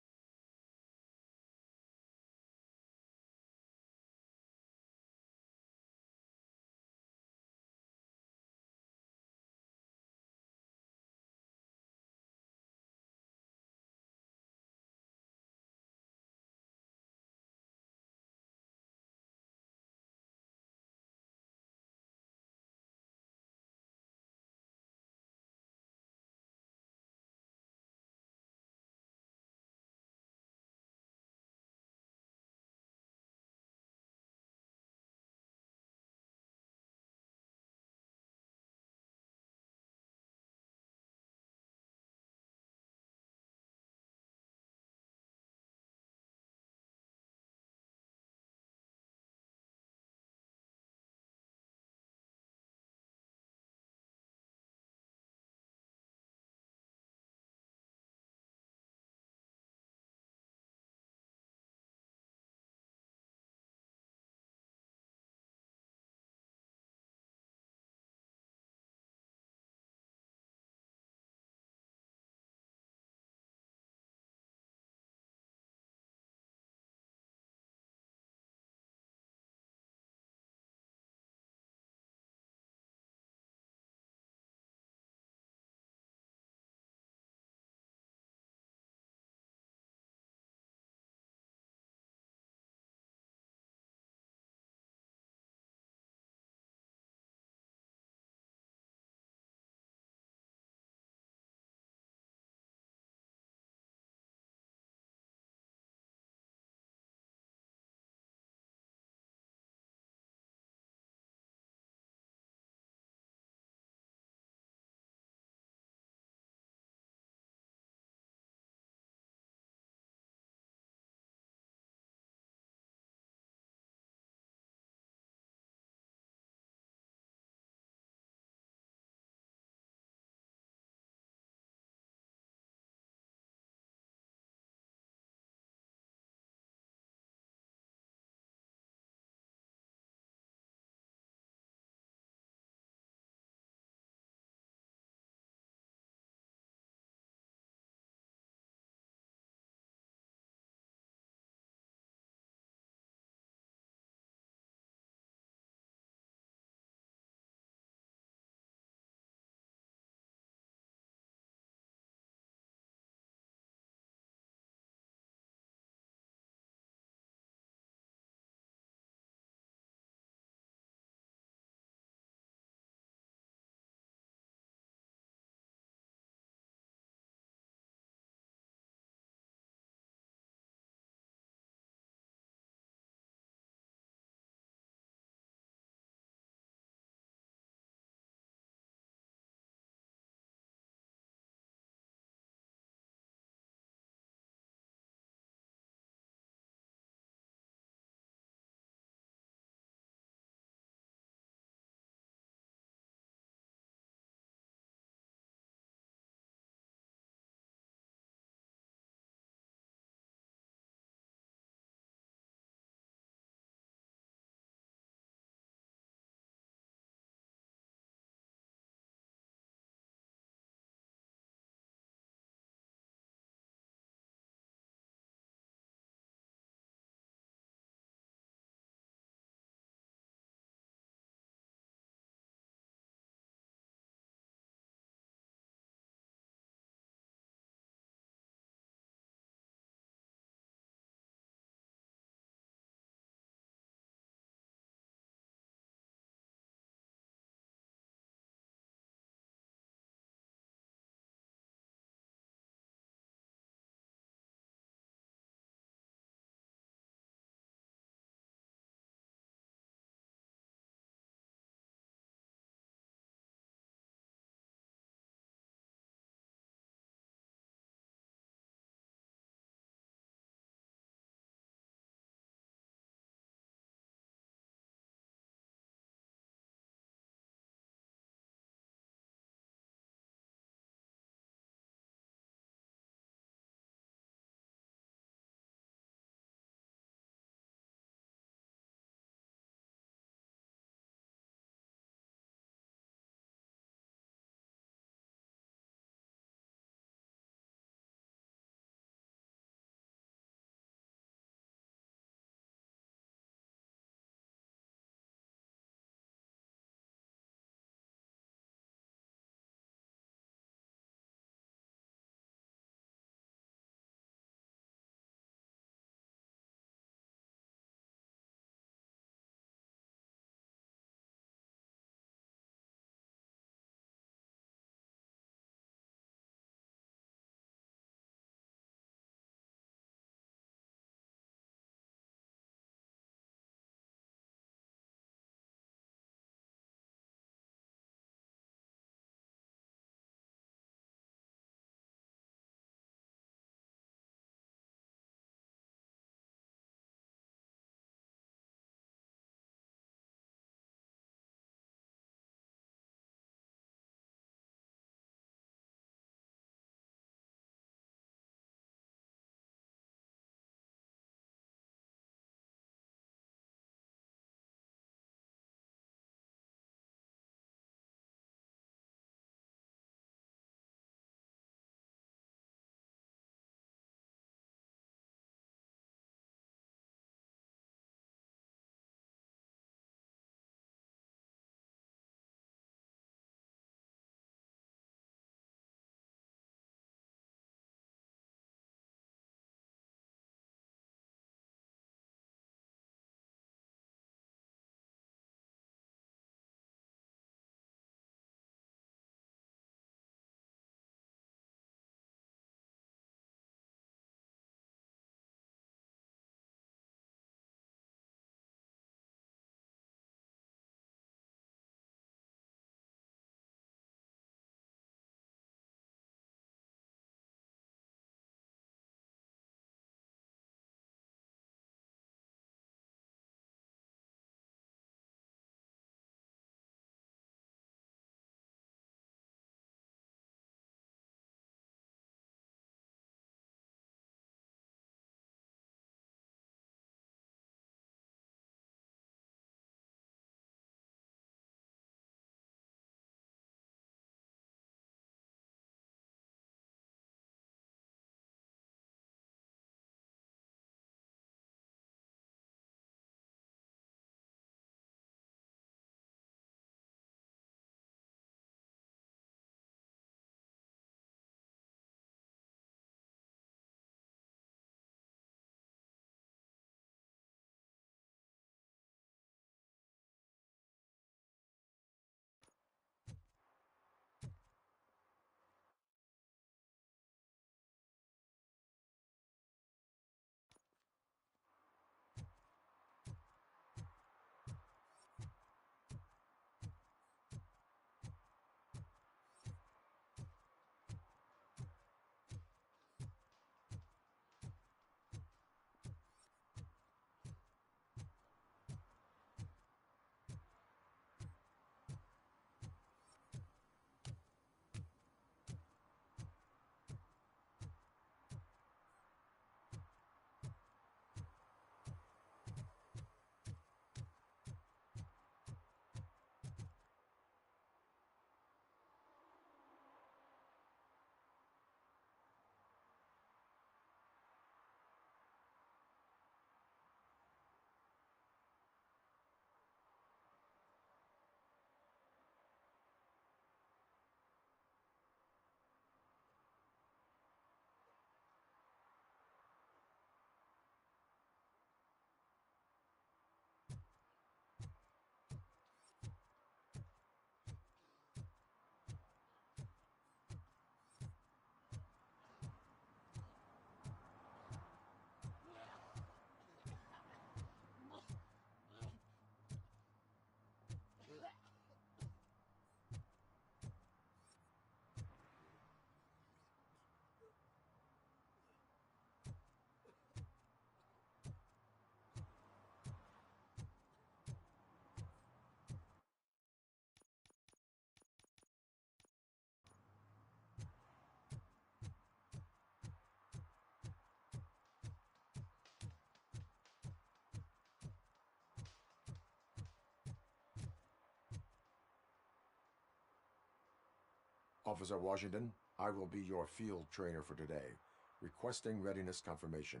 Officer Washington, I will be your field trainer for today. Requesting readiness confirmation.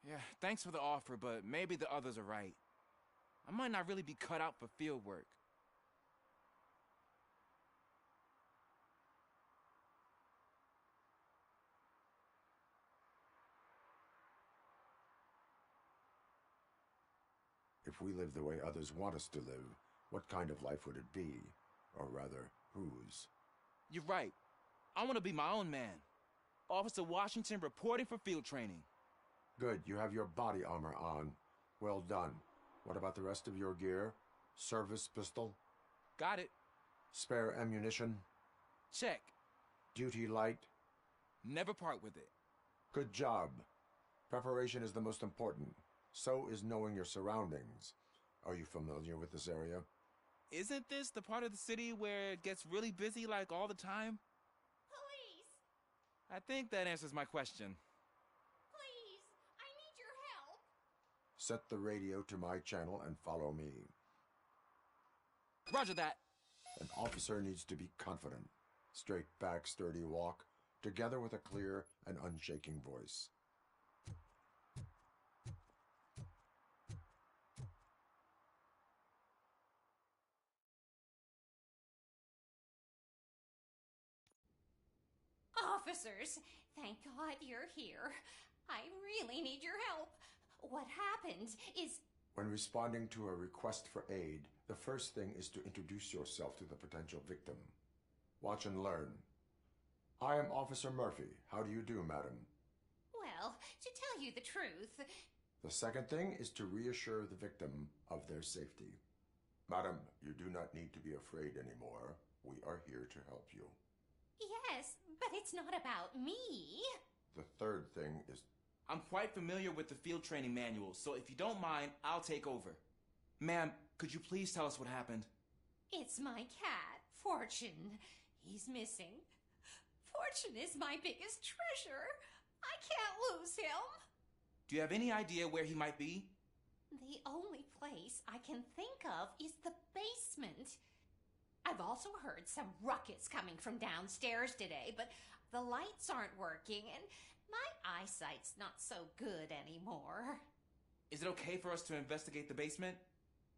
Yeah, thanks for the offer, but maybe the others are right. I might not really be cut out for field work. If we live the way others want us to live, what kind of life would it be? Or rather, whose? You're right. I want to be my own man. Officer Washington reporting for field training. Good, you have your body armor on. Well done. What about the rest of your gear? Service pistol? Got it. Spare ammunition? Check. Duty light? Never part with it. Good job. Preparation is the most important. So is knowing your surroundings. Are you familiar with this area? Isn't this the part of the city where it gets really busy like all the time? Police! I think that answers my question. Please, I need your help. Set the radio to my channel and follow me. Roger that. An officer needs to be confident. Straight back, sturdy walk, together with a clear and unshaking voice. Officers, thank God you're here. I really need your help. What happened is... When responding to a request for aid, the first thing is to introduce yourself to the potential victim. Watch and learn. I am Officer Murphy. How do you do, madam? Well, to tell you the truth... The second thing is to reassure the victim of their safety. Madam, you do not need to be afraid anymore. We are here to help you. Yes, but it's not about me. The third thing is... I'm quite familiar with the field training manual, so if you don't mind, I'll take over. Ma'am, could you please tell us what happened? It's my cat, Fortune. He's missing. Fortune is my biggest treasure. I can't lose him. Do you have any idea where he might be? The only place I can think of is the basement. I've also heard some ruckus coming from downstairs today, but the lights aren't working and my eyesight's not so good anymore. Is it okay for us to investigate the basement?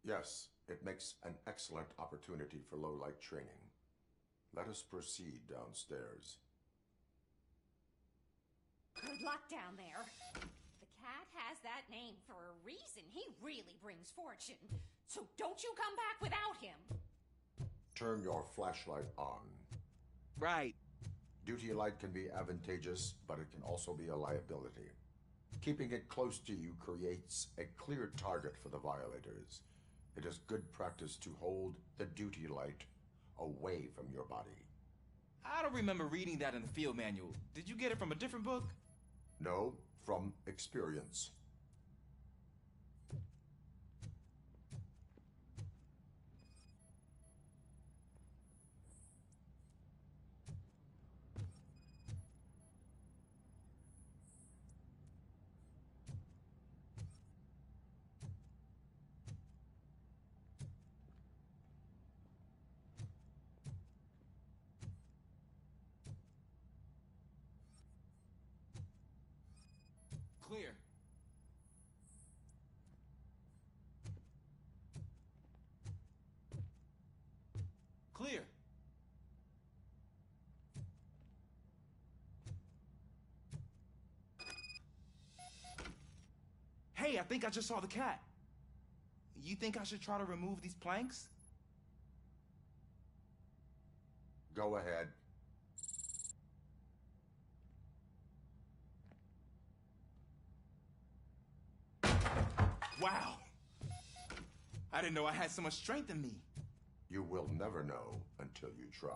Yes, it makes an excellent opportunity for low-light training. Let us proceed downstairs. Good luck down there. The cat has that name for a reason. He really brings fortune. So don't you come back without him. Turn your flashlight on. Right. Duty light can be advantageous, but it can also be a liability. Keeping it close to you creates a clear target for the violators. It is good practice to hold the duty light away from your body. I don't remember reading that in the field manual. Did you get it from a different book? No, from experience. Clear. Clear. Hey, I think I just saw the cat. You think I should try to remove these planks? Go ahead. Wow! I didn't know I had so much strength in me. You will never know until you try.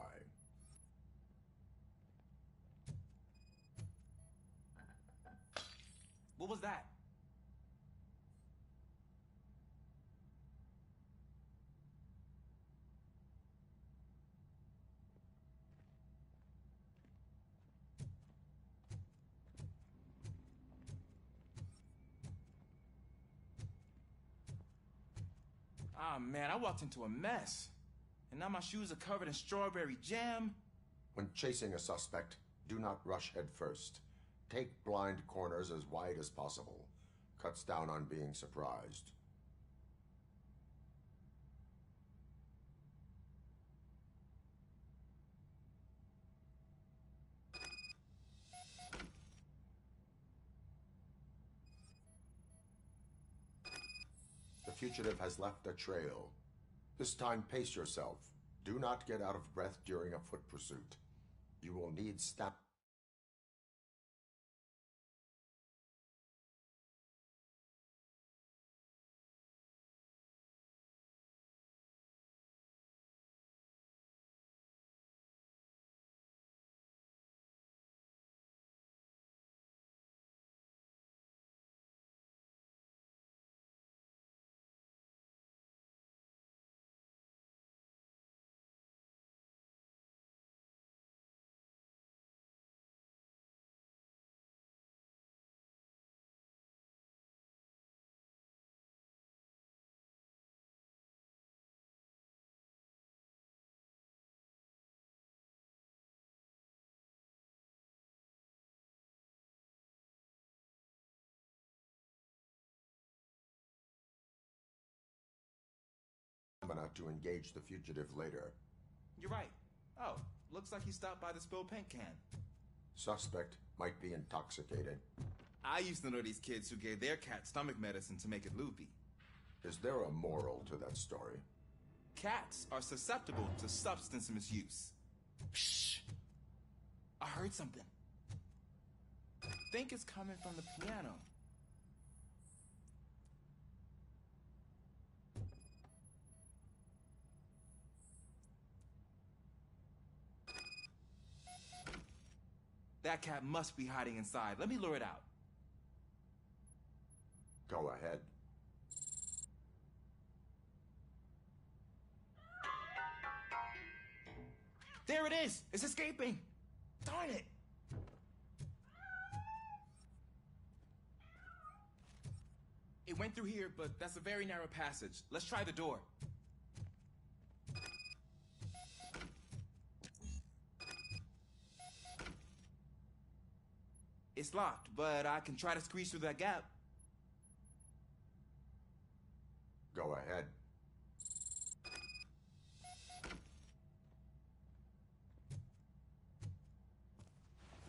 What was that? Ah, man, I walked into a mess. And now my shoes are covered in strawberry jam. When chasing a suspect, do not rush head first. Take blind corners as wide as possible. Cuts down on being surprised. The fugitive has left a trail. This time, pace yourself. Do not get out of breath during a foot pursuit. You will need stamina to engage the fugitive later. You're right. Oh, looks like he stopped by the spilled paint can. Suspect might be intoxicated. I used to know these kids who gave their cat stomach medicine to make it loopy. Is there a moral to that story? Cats are susceptible to substance misuse. Shh! I heard something. I think it's coming from the piano. That cat must be hiding inside. Let me lure it out. Go ahead. There it is! It's escaping! Darn it! It went through here, but that's a very narrow passage. Let's try the door. It's locked, but I can try to squeeze through that gap. Go ahead.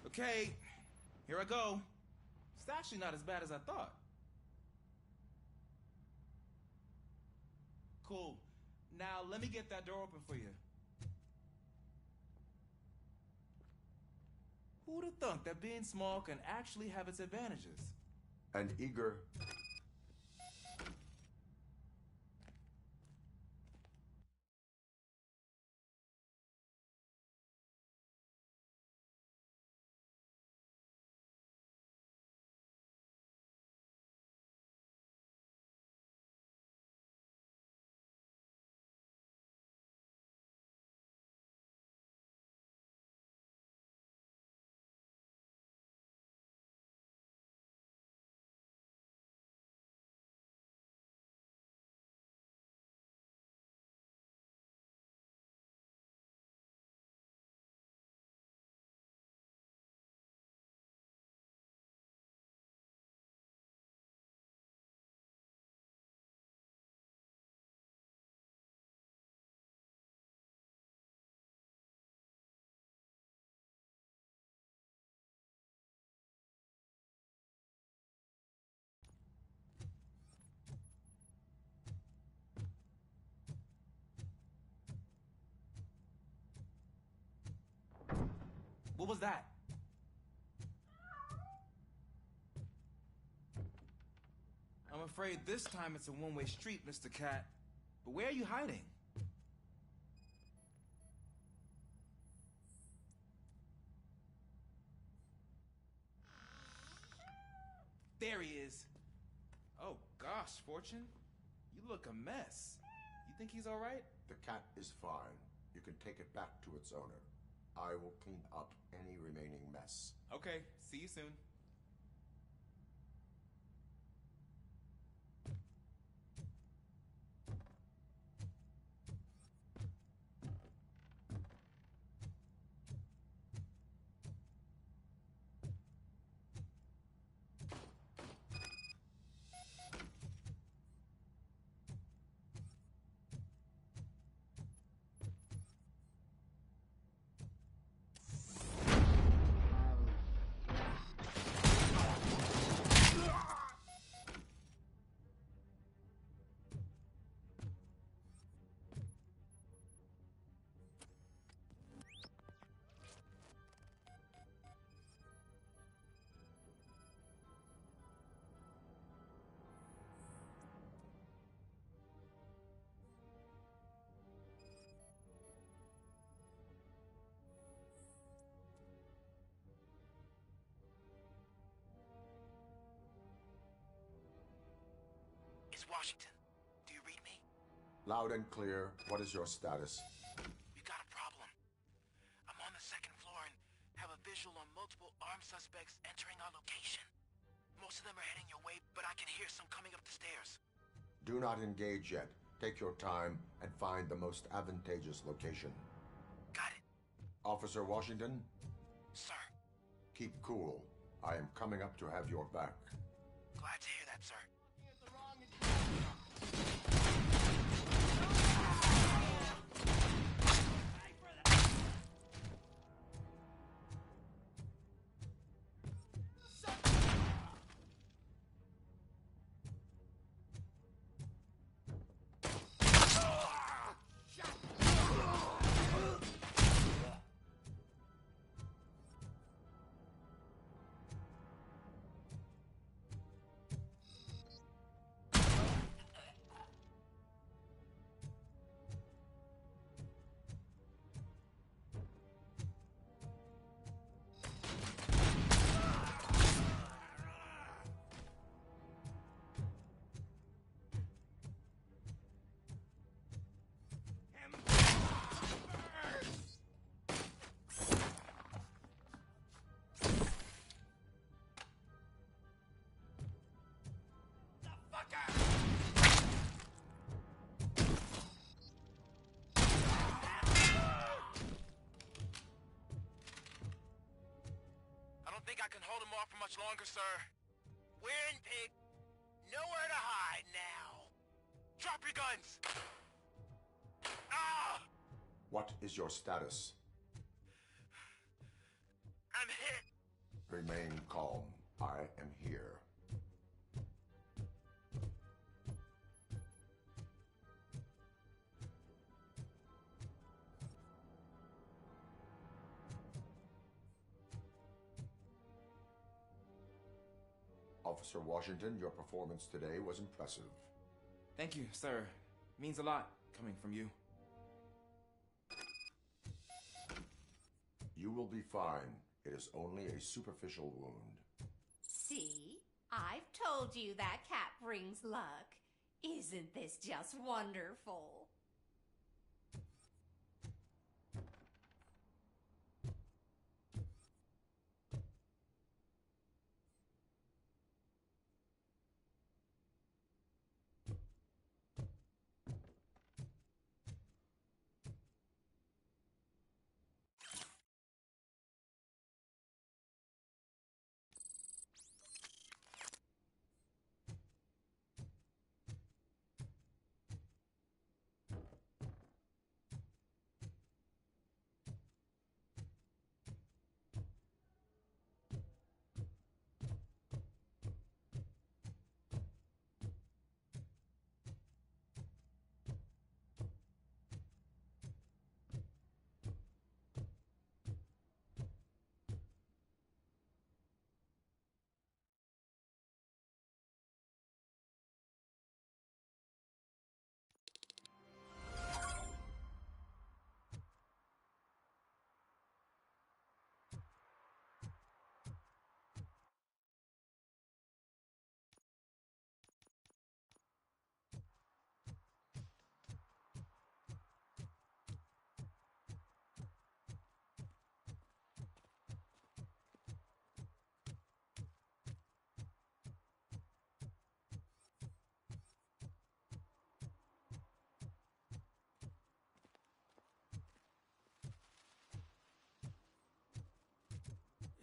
Okay, here I go. It's actually not as bad as I thought. Cool. Now let me get that door open for you. Who'd have thunk that being small can actually have its advantages? And eager. What was that? I'm afraid this time it's a one-way street, Mr. Cat. But where are you hiding? There he is. Oh gosh, Fortune. You look a mess. You think he's all right? The cat is fine. You can take it back to its owner. I will clean up any remaining mess. Okay, see you soon. It's Washington. Do you read me? Loud and clear. What is your status? We got a problem. I'm on the second floor and have a visual on multiple armed suspects entering our location. Most of them are heading your way, but I can hear some coming up the stairs. Do not engage yet. Take your time and find the most advantageous location. Got it. Officer Washington? Sir. Keep cool. I am coming up to have your back. Glad to hear that, sir. I think I can hold him off for much longer, sir. We're in, pig. Nowhere to hide now. Drop your guns! Ah! What is your status? I'm hit. Remain calm. I am here. Officer Washington, your performance today was impressive. Thank you, sir. Means a lot coming from you. You will be fine. It is only a superficial wound. See? I've told you that cat brings luck. Isn't this just wonderful?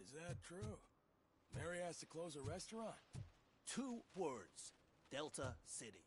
Is that true? Mary has to close a restaurant? 2 words. Delta City.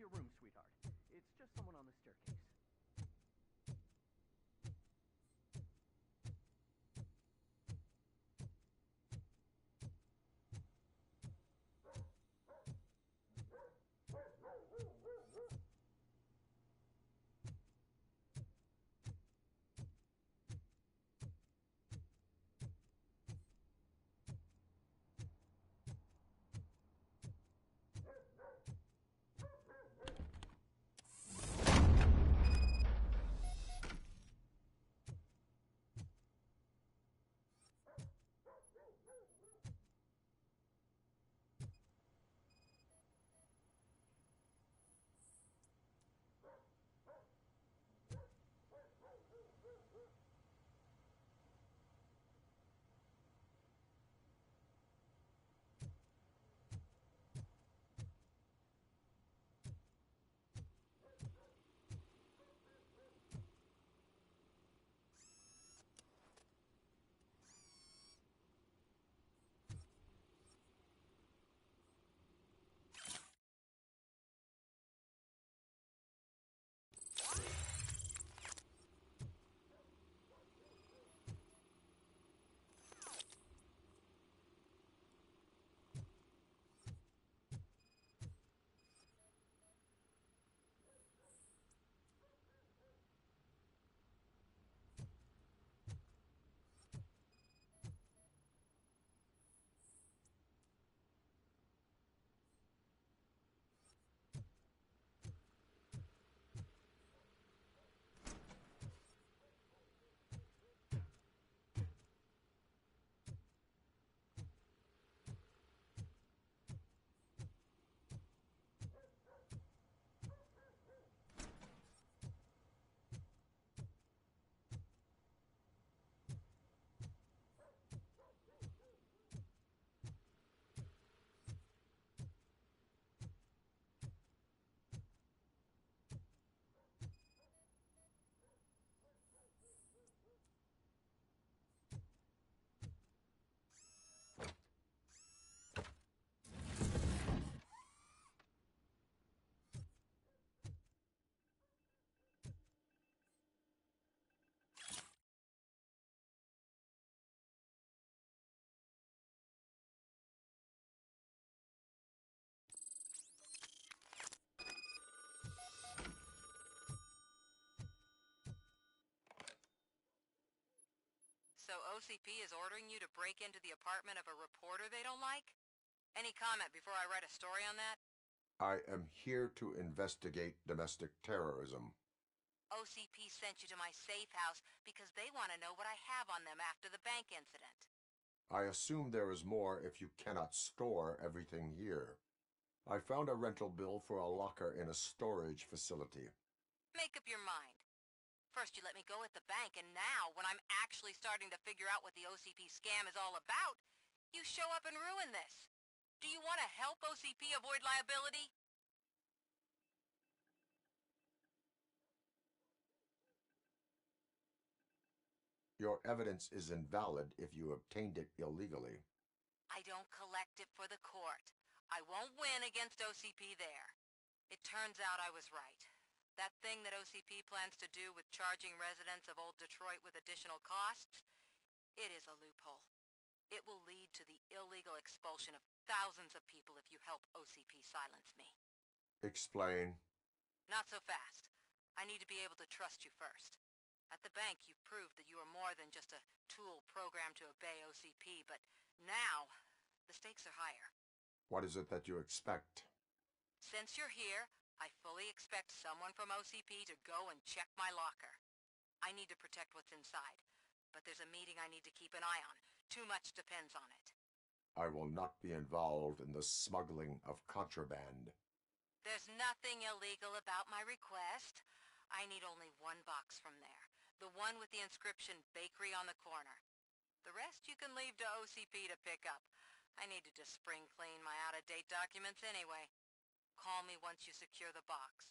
your room, sweetheart. It's just someone on the staircase. So OCP is ordering you to break into the apartment of a reporter they don't like? Any comment before I write a story on that? I am here to investigate domestic terrorism. OCP sent you to my safe house because they want to know what I have on them after the bank incident. I assume there is more if you cannot store everything here. I found a rental bill for a locker in a storage facility. Make up your mind. First you let me go at the bank, and now, when I'm actually starting to figure out what the OCP scam is all about, you show up and ruin this. Do you want to help OCP avoid liability? Your evidence is invalid if you obtained it illegally. I don't collect it for the court. I won't win against OCP there. It turns out I was right. That thing that OCP plans to do with charging residents of Old Detroit with additional costs, it is a loophole. It will lead to the illegal expulsion of thousands of people if you help OCP silence me. Explain. Not so fast. I need to be able to trust you first. At the bank, you've proved that you are more than just a tool programmed to obey OCP, but now, the stakes are higher. What is it that you expect? Since you're here, I fully expect someone from OCP to go and check my locker. I need to protect what's inside, but there's a meeting I need to keep an eye on. Too much depends on it. I will not be involved in the smuggling of contraband. There's nothing illegal about my request. I need only one box from there. The one with the inscription Bakery on the corner. The rest you can leave to OCP to pick up. I need to just spring clean my out-of-date documents anyway. Call me once you secure the box.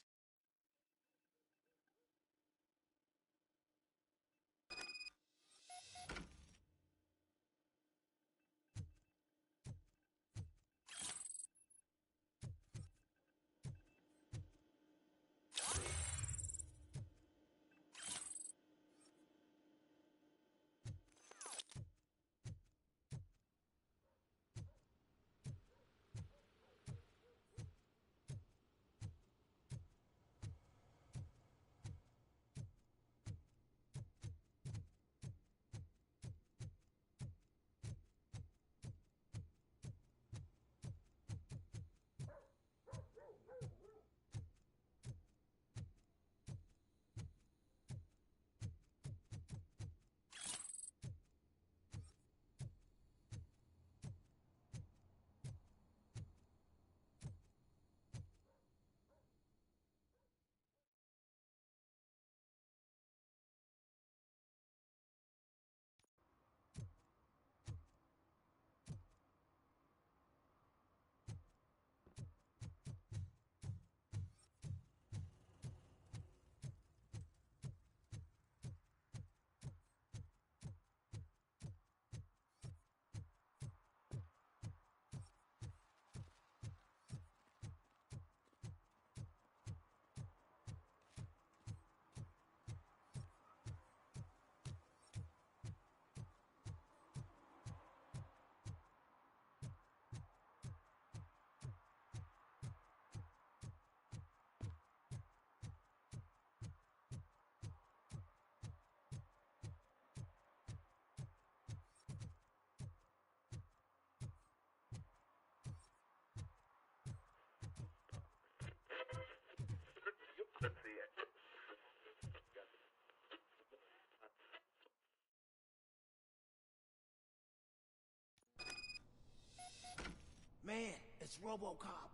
Robocop.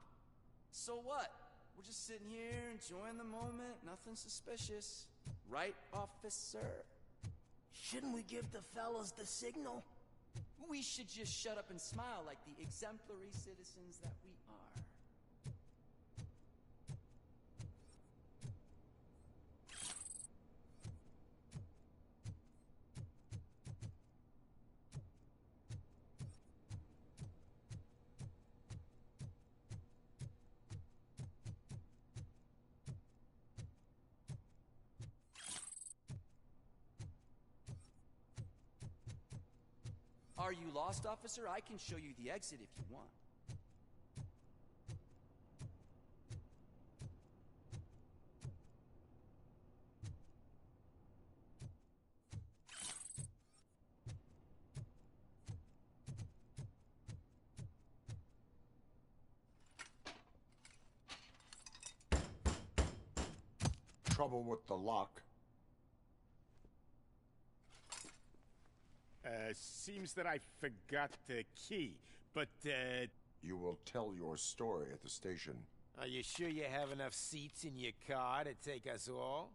So what? We're just sitting here enjoying the moment, nothing suspicious. Right, officer? Shouldn't we give the fellas the signal? We should just shut up and smile like the exemplary citizens that we are. Are you lost, officer? I can show you the exit if you want. Trouble with the lock. Seems that I forgot the key, but, You will tell your story at the station. Are you sure you have enough seats in your car to take us all?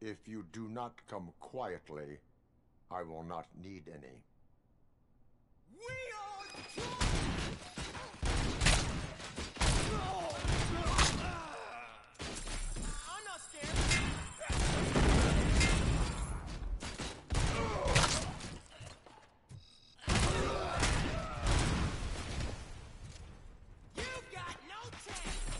If you do not come quietly, I will not need any. I'm not scared. You've got no chance.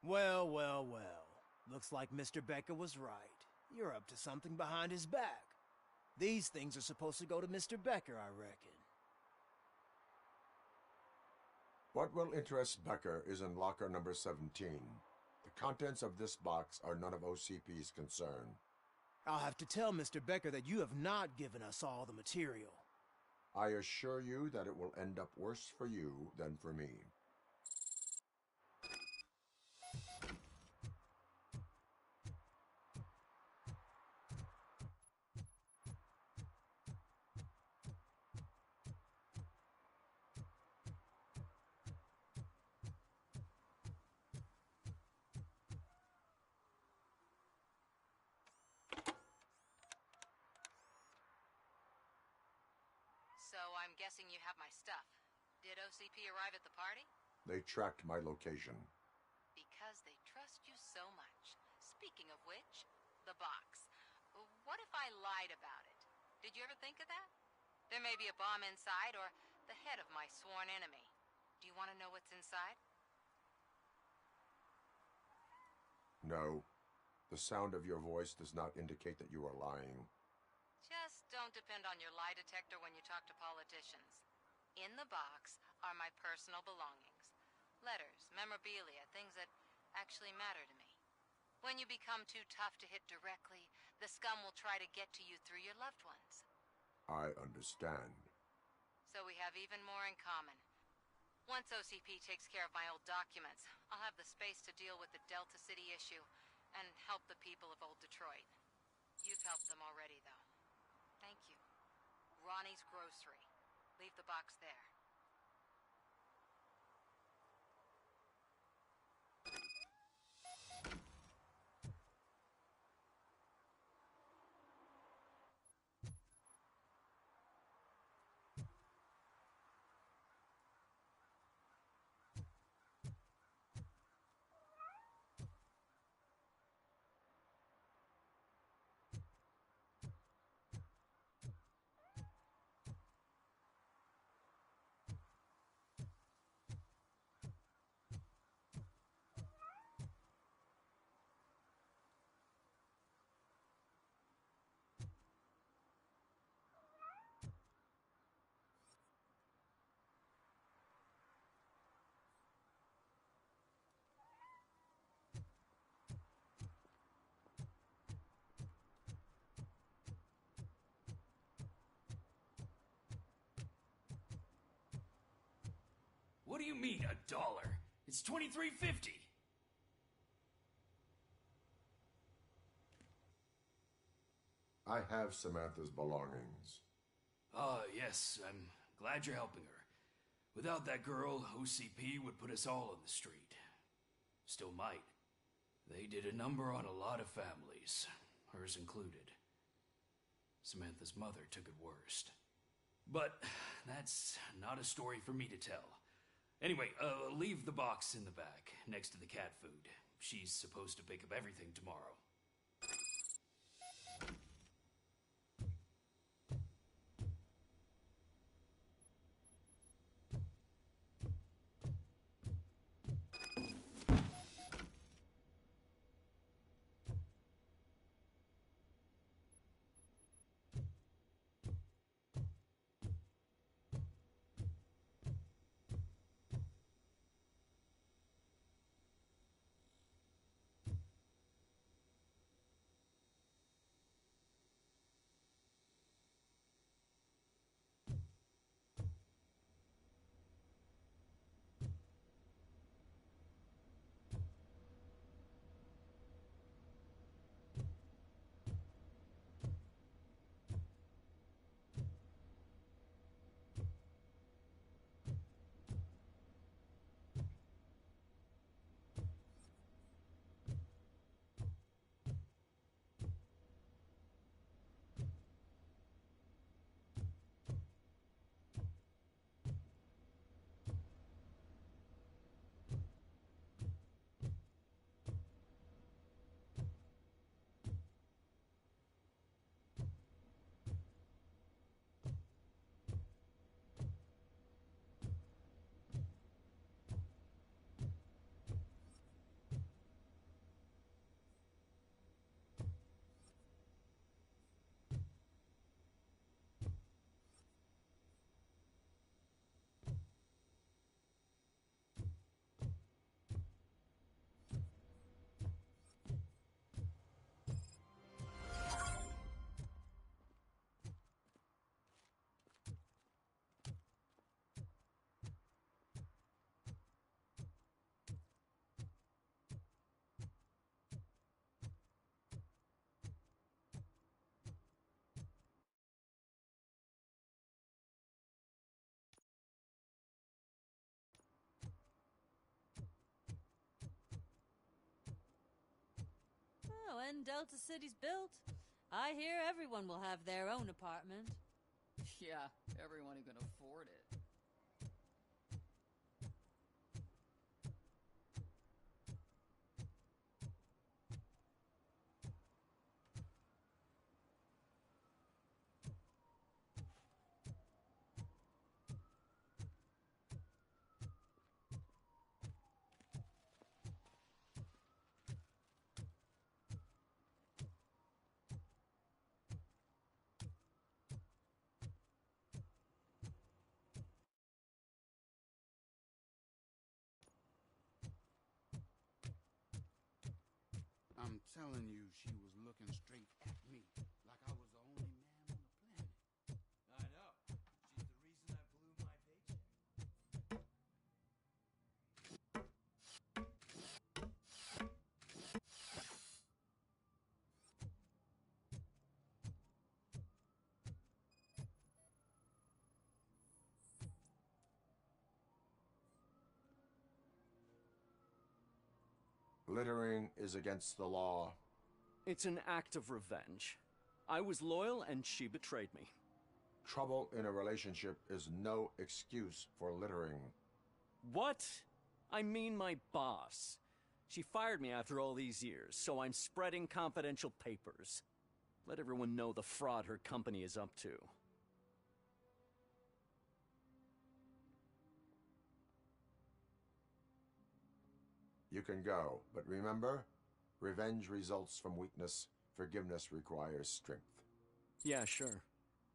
Well, well, well. Looks like Mr. Becker was right. You're up to something behind his back. These things are supposed to go to Mr. Becker, I reckon. What will interest Becker is in locker number 17. The contents of this box are none of OCP's concern. I'll have to tell Mr. Becker that you have not given us all the material. I assure you that it will end up worse for you than for me. So I'm guessing you have my stuff. Did OCP arrive at the party? They tracked my location. Because they trust you so much. Speaking of which, the box. What if I lied about it? Did you ever think of that? There may be a bomb inside or the head of my sworn enemy. Do you want to know what's inside? No. The sound of your voice does not indicate that you are lying. Just don't depend on your lie detector when you talk to politicians. In the box are my personal belongings. Letters, memorabilia, things that actually matter to me. When you become too tough to hit directly, the scum will try to get to you through your loved ones. I understand. So we have even more in common. Once OCP takes care of my old documents, I'll have the space to deal with the Delta City issue and help the people of Old Detroit. You've helped them already, though. Thank you. Ronnie's Grocery. Leave the box there. What do you mean, $1? It's $23.50. I have Samantha's belongings. Ah, yes, I'm glad you're helping her. Without that girl, OCP would put us all on the street. Still might. They did a number on a lot of families, hers included. Samantha's mother took it worst. But that's not a story for me to tell. Anyway, leave the box in the back, next to the cat food. She's supposed to pick up everything tomorrow. when Delta City's built, I hear everyone will have their own apartment. Yeah, everyone who can afford it. I'm telling you, she was looking straight at me, like I was the only man on the planet. I know. She's the reason I blew my paycheck. Littering is against the law. It's an act of revenge. I was loyal and she betrayed me. Trouble in a relationship is no excuse for littering. What? I mean my boss. She fired me after all these years, so I'm spreading confidential papers. Let everyone know the fraud her company is up to. You can go, but remember, revenge results from weakness. Forgiveness requires strength. Yeah, sure.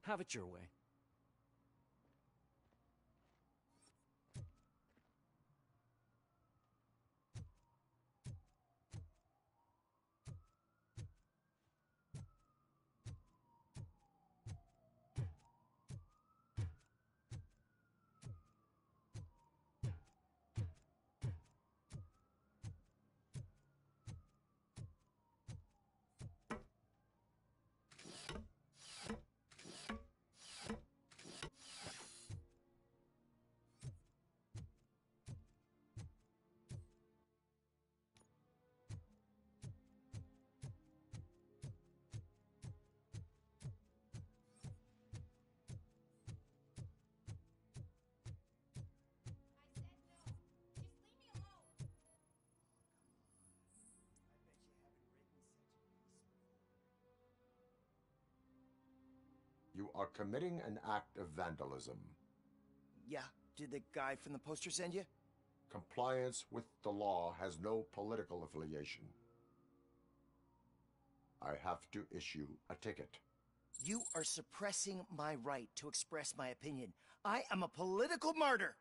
Have it your way. You are committing an act of vandalism. Yeah, did the guy from the poster send you? Compliance with the law has no political affiliation. I have to issue a ticket. You are suppressing my right to express my opinion. I am a political martyr.